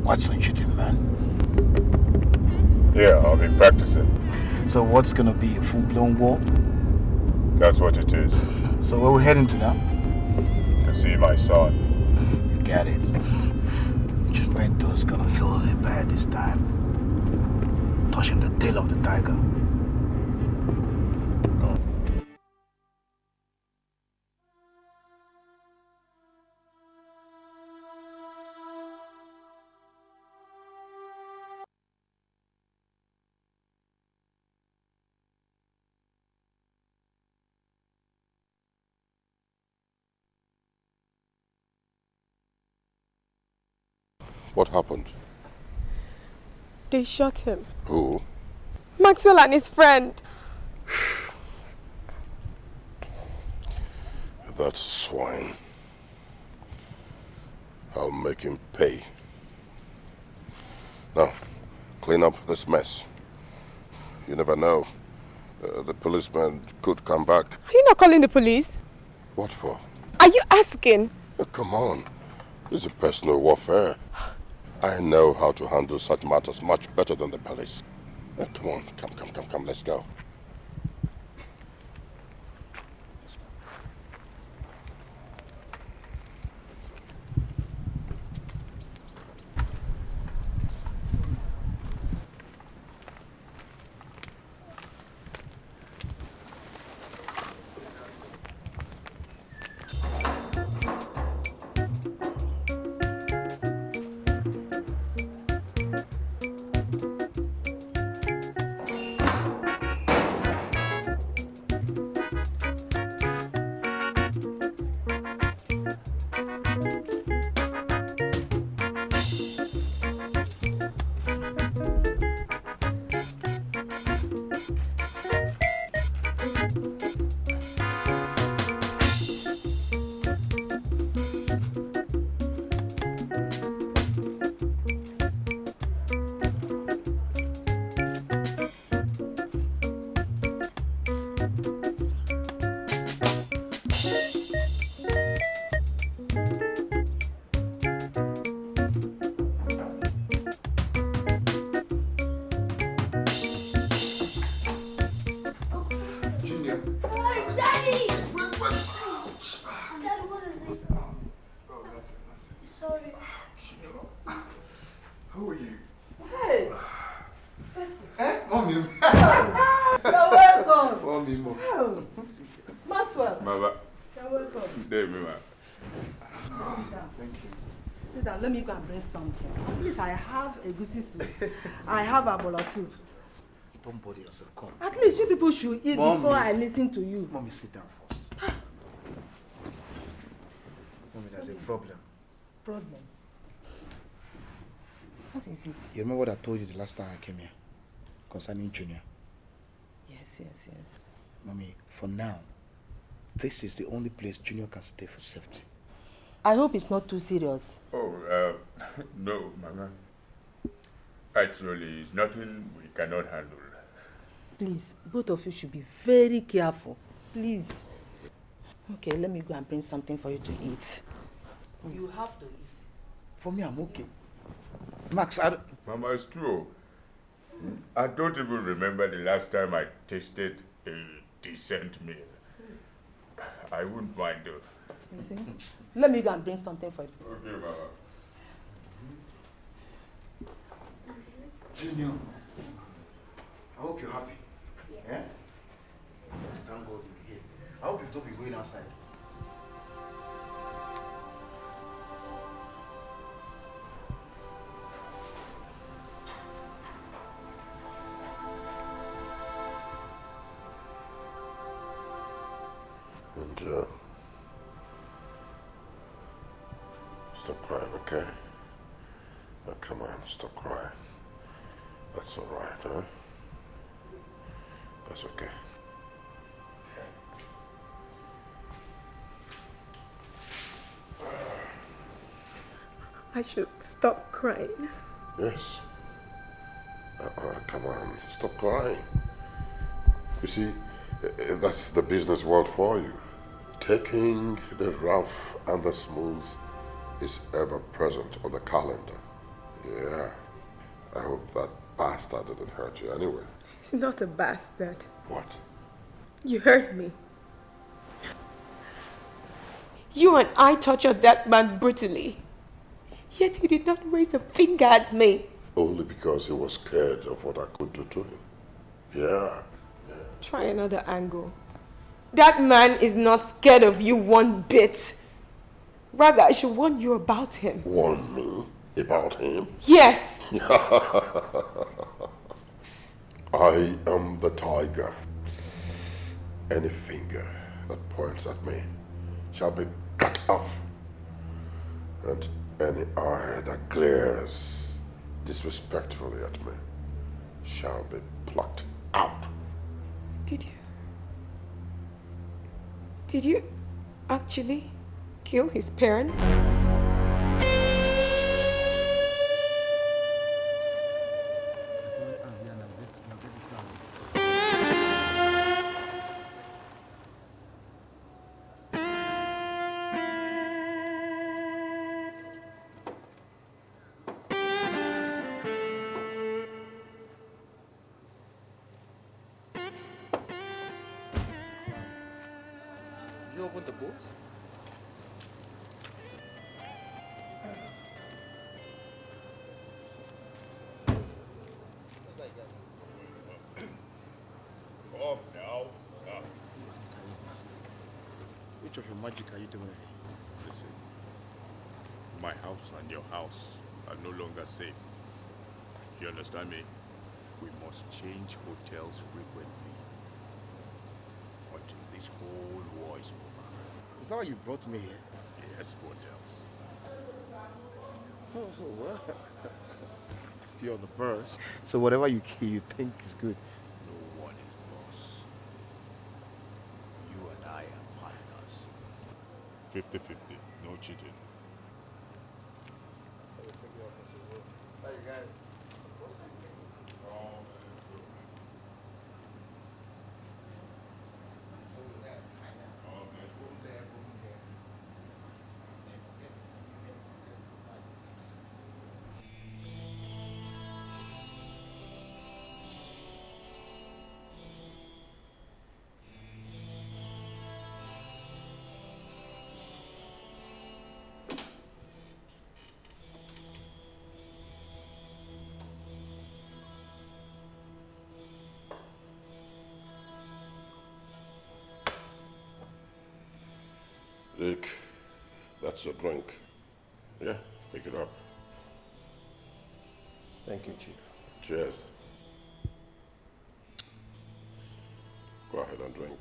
Watch on shooting, man. Yeah, I've been practicing. So what's gonna be a full-blown war? That's what it is. So where we heading to now? To see my son. You got it. Mentor's gonna feel a little bad this time. Touching the tail of the tiger. What happened? They shot him. Who? Maxwell and his friend. That swine. I'll make him pay. Now, clean up this mess. You never know. The policeman could come back. Are you not calling the police? What for? Are you asking? Come on. This is personal warfare. I know how to handle such matters much better than the police. Come on, come, let's go. Let me go and bring something. Please, I have a goosey soup. I have Ebola soup. Don't bother yourself, come. At least you people should eat Mommy, before I listen to you. Mommy, sit down first. Mommy, there's a problem. Problem? What is it? You remember what I told you the last time I came here? Concerning Junior? Yes. Mommy, for now, this is the only place Junior can stay for safety. I hope it's not too serious. Oh, no, Mama. Actually, it's nothing we cannot handle. Please, both of you should be very careful. Please. Okay, let me go and bring something for you to eat. You have to eat. For me, I'm okay. Max, I don't... Mama, it's true. I don't even remember the last time I tasted a decent meal. I wouldn't mind though. You see? Let me go and bring something for you. Okay, Mama. Junior, I hope you're happy. Yeah? Thank God you're here. I hope you don't be going outside. And, stop crying, okay? Now, come on, stop crying. That's all right, huh? That's okay. I should stop crying. Yes. Come on, stop crying. You see, that's the business world for you. Taking the rough and the smooth is ever present on the calendar. Yeah. I hope that bastard didn't hurt you anyway. He's not a bastard. What? You heard me. You and I tortured that man brutally. Yet he did not raise a finger at me. Only because he was scared of what I could do to him. Yeah. Try another angle. That man is not scared of you one bit. Rather, I should warn you about him. Warn me about him? Yes. I am the tiger. Any finger that points at me shall be cut off. And any eye that glares disrespectfully at me shall be plucked out. Did you actually kill his parents? You opened the books? Come now. Which of your magic are you doing? Listen, my house and your house are no longer safe. You understand me? We must change hotels frequently until this whole war is over. Is that why you brought me here? Yes, what else? Oh, well. You're the boss. So whatever you think is good. No one is boss. You and I are partners. 50-50, no cheating. Dick, that's your drink. Yeah, pick it up. Thank you, Chief. Cheers. Go ahead and drink.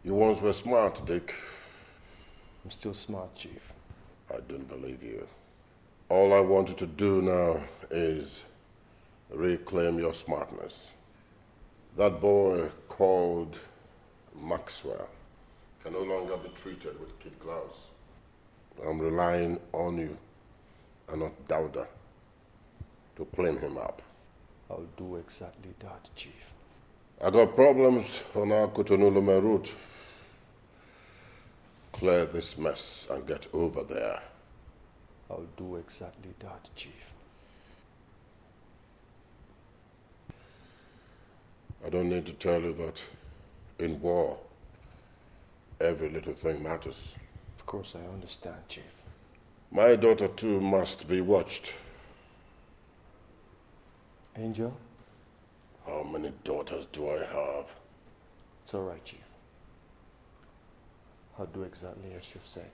You once were smart, Dick. I'm still smart, Chief. I don't believe you. All I want you to do now is reclaim your smartness. That boy called Maxwell can no longer be treated with kid gloves. I'm relying on you and not Dowda to clean him up. I'll do exactly that, Chief. I got problems on our Cotonou route. Clear this mess and get over there. I'll do exactly that, Chief. I don't need to tell you that in war, every little thing matters. Of course, I understand, Chief. My daughter, too, must be watched. Angel? How many daughters do I have? It's all right, Chief. I'll do exactly as you've said.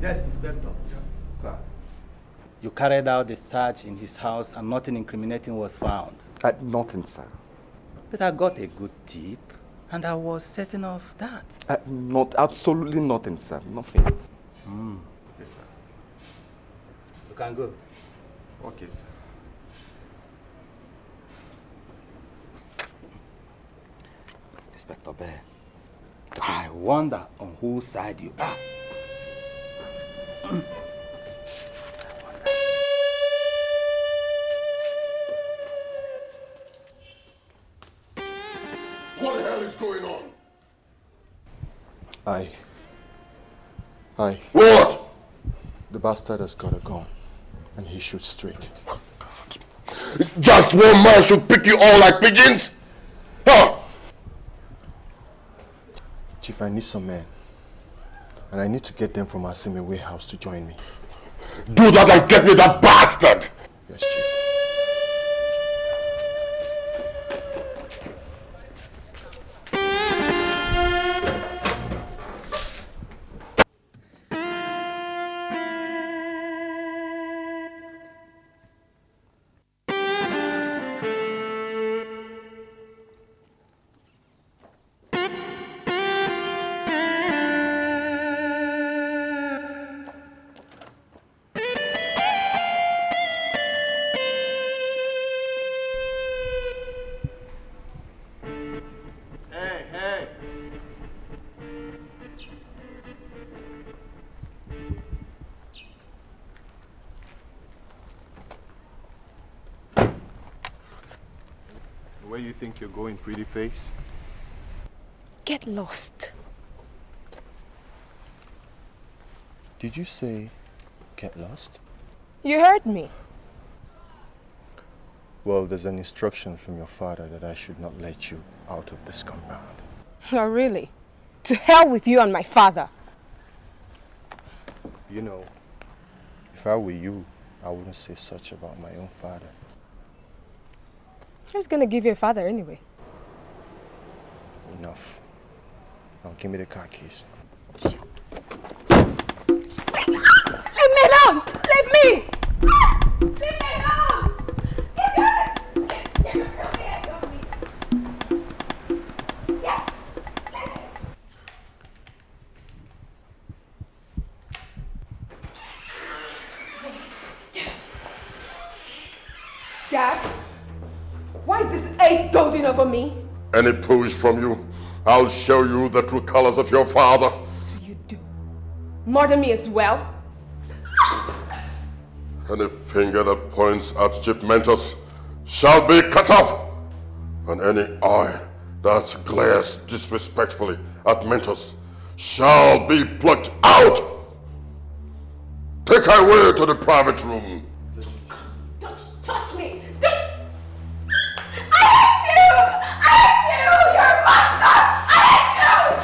Yes, Inspector. Sir. You carried out the search in his house and nothing incriminating was found. Nothing, sir. But I got a good tip and I was setting off that. Absolutely nothing, sir. Nothing. Yes, sir. You can go. Okay, sir. Inspector Bear, I wonder on whose side you are. What the hell is going on? What? The bastard has got a gun, and he shoots straight. Oh, God. Just one man should pick you all like pigeons? Huh? Chief, I need some men, and I need to get them from our semi warehouse to join me. Do that and get me that bastard! Yes, Chief. Where you think you're going, pretty face? Get lost. Did you say get lost? You heard me. Well, there's an instruction from your father that I should not let you out of this compound. Oh, really? To hell with you and my father. You know, if I were you, I wouldn't say such about my own father. Who's gonna give you a father anyway? Enough. Now give me the car keys. Leave me alone! Leave me! Leave me alone! Dad, why is this ape goading over me? Any push from you, I'll show you the true colors of your father. Murder me as well? Any finger that points at Chief Mentos shall be cut off, and any eye that glares disrespectfully at Mentos shall be plucked out. Take her away to the private room. Don't touch me! Don't! I hate you! I hate you! You're a monster! I hate you!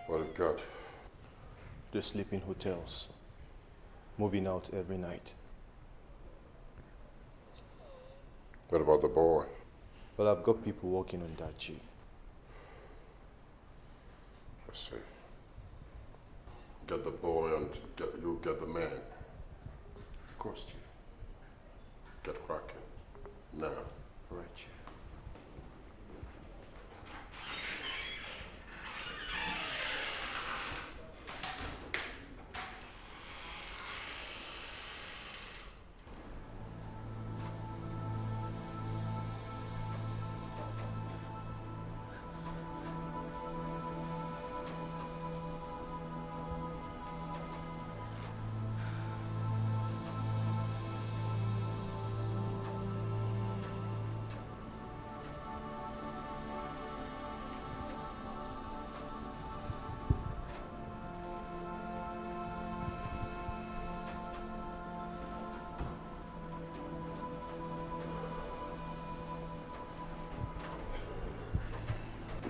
Bodyguard. They sleep in hotels, moving out every night. What about the boy? Well, I've got people working on that, Chief. I see. Get the boy and you get the man. Of course, Chief. Get cracking. Now. Right, Chief.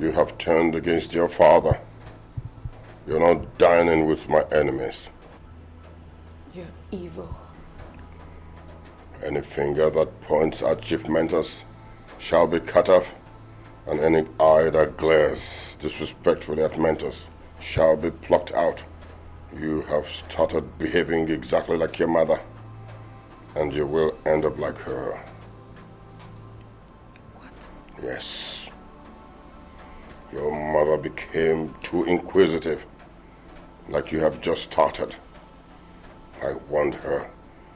You have turned against your father. You're not dining with my enemies. You're evil. Any finger that points at Chief Mentos shall be cut off, and any eye that glares disrespectfully at Mentos shall be plucked out. You have started behaving exactly like your mother, and you will end up like her. What? Yes. Your mother became too inquisitive, like you have just started. I warned her,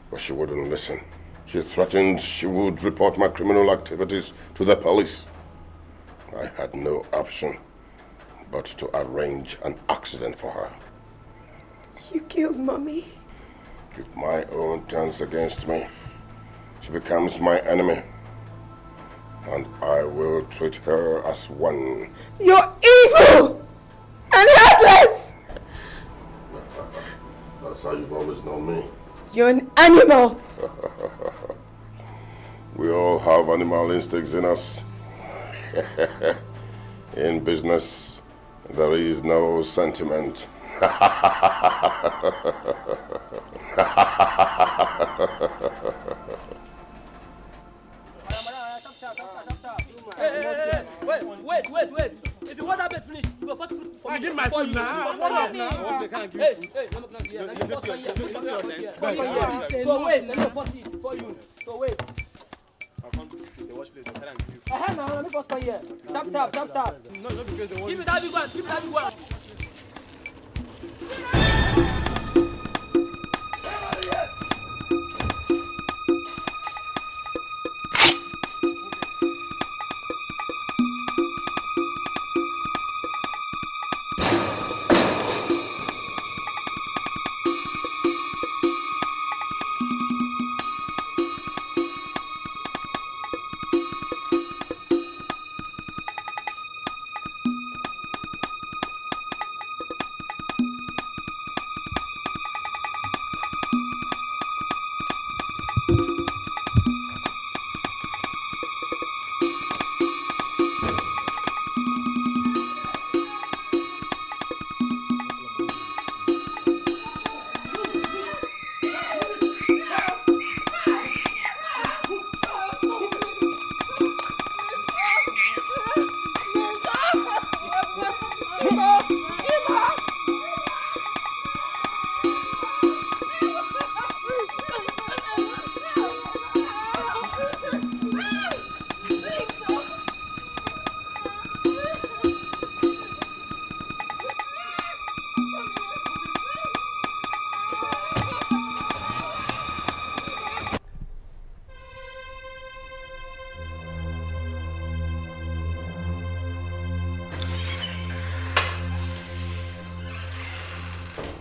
but she wouldn't listen. She threatened she would report my criminal activities to the police. I had no option but to arrange an accident for her. You killed Mommy. If my own turns against me, she becomes my enemy. And I will treat her as one. You're evil and heartless. That's how you've always known me. You're an animal. We all have animal instincts in us. In business, there is no sentiment. Wait. If you want that bed finished, you go first put for me. Give my food now. What up now? Hey, let me first so wait, let me first eat for you. So wait. Now, let me first come here. Tap. No, because they want. Give me that big one.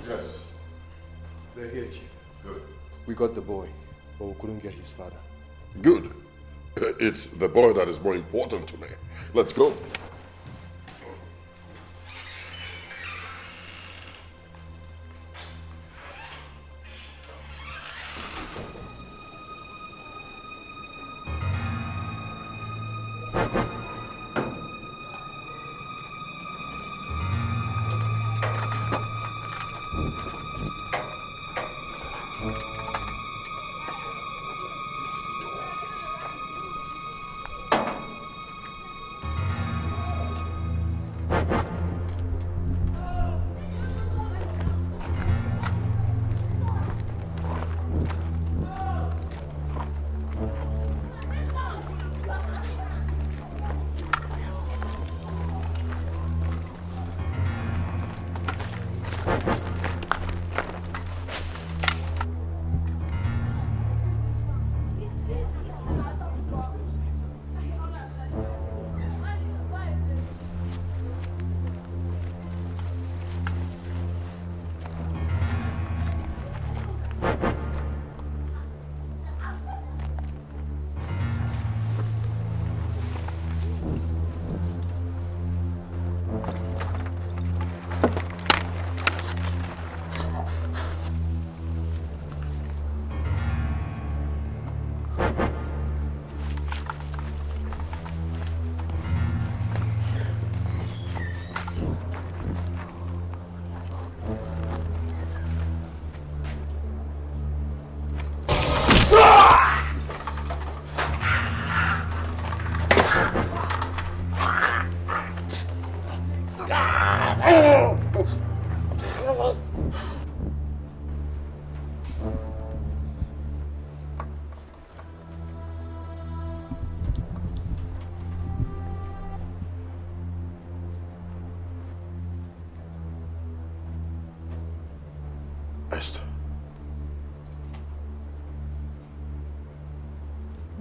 Yes. They're here, Chief. Good. We got the boy, but we couldn't get his father. Good. It's the boy that is more important to me. Let's go.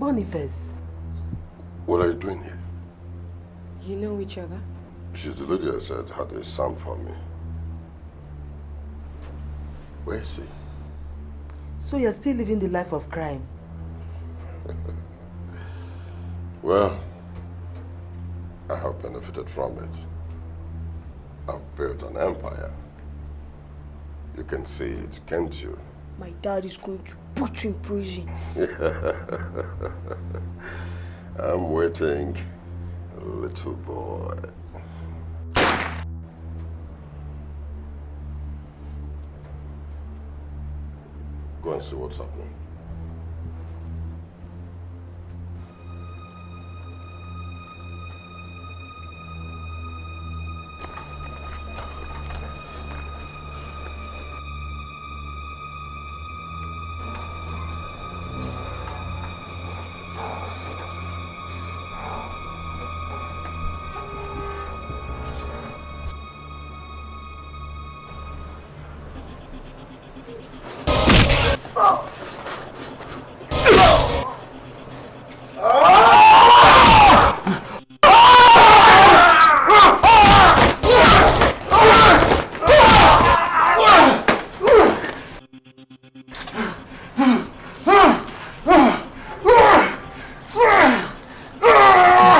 Boniface. What are you doing here? You know each other? She's the lady I said had a son for me. Where is he? So you're still living the life of crime? Well, I have benefited from it. I've built an empire. You can see it, can't you? My dad is going to put you in prison. I'm waiting, little boy. Go and see what's happening.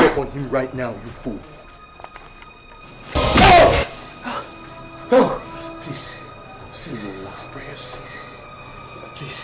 Step on him right now, you fool. Please, say your last prayers. Please.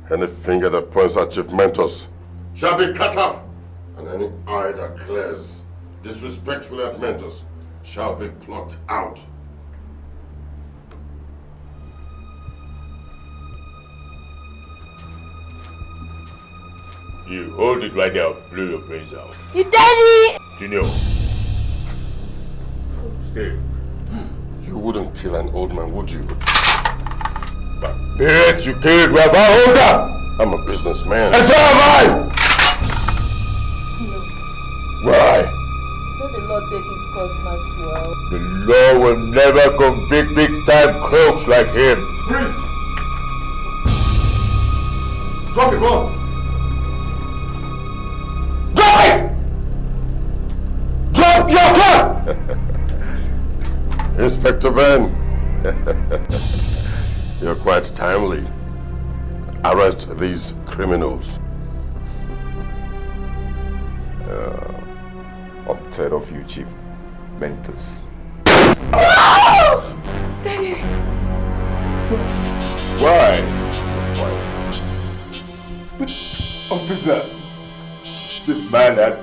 Any finger that points at Chief Mentos shall be cut off, and any eye that glares disrespectfully at Mentos shall be plucked out. You hold it right there, blow your brains out. You daddy! Junior. Stay. You wouldn't kill an old man, would you? But parents you killed were far older! I'm a businessman. And so am I! Why? Let the Lord take its course, Maxwell. The law will never convict big-time crooks like him. Prince! Drop your guns! Drop it! Drop your gun! Inspector Ben, you're quite timely. Arrest these criminals. I'm tired of you, Chief Mentos. Daddy! Why? But, officer, this man had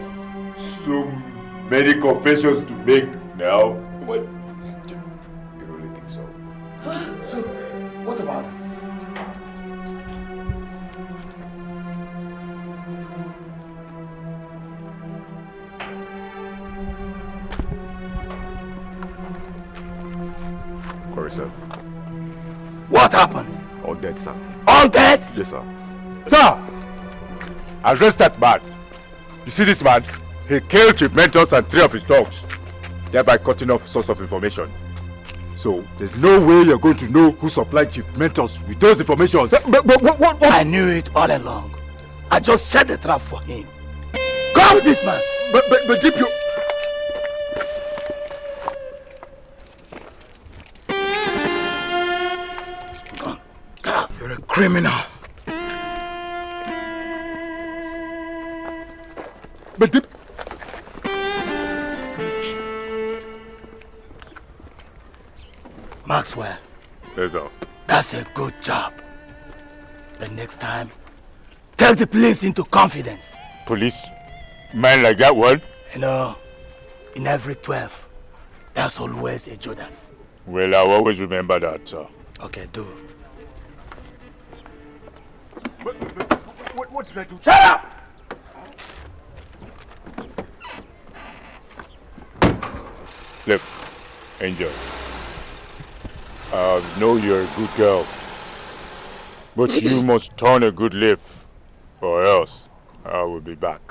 so many confessions to make now. What? You really think so? So, what about it? Sorry, sir. What happened? All dead, sir. All dead? Yes, sir. Sir! Arrest that man. You see this man? He killed Chief Mentos and 3 of his dogs, thereby cutting off source of information. So, there's no way you're going to know who supplied Chief Mentos with those information. What? I knew it all along. I just set the trap for him. Come with this man. But Jeep, you... You're a criminal. But Jeep... Maxwell. Yes, sir. That's a good job. The next time, take the police into confidence. Police? Man like that one? You know, in every 12, there's always a Judas. Well, I'll always remember that, sir. Okay, do. What did I do? Shut up! Look, Angel. I know you're a good girl. But you must turn a good leaf, or else I will be back.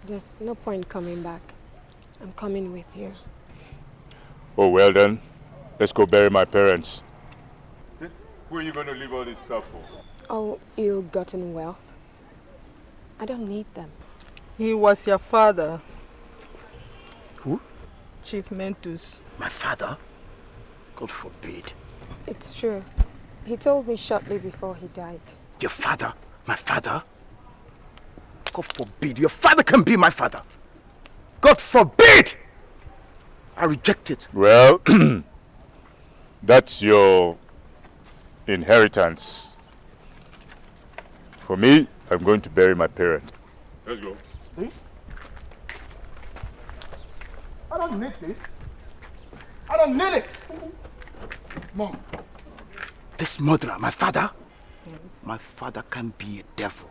There's no point coming back. I'm coming with you. Oh, well then. Let's go bury my parents. Where are you going to leave all this stuff for? All ill-gotten wealth. I don't need them. He was your father. Who? Chief Mentus. My father? God forbid. It's true. He told me shortly before he died. Your father? My father? God forbid. Your father can be my father. God forbid! I reject it. Well, that's your inheritance. For me, I'm going to bury my parents. Let's go. This? I don't need this. I don't need it. Mom, this murderer, my father? Yes. My father can be a devil.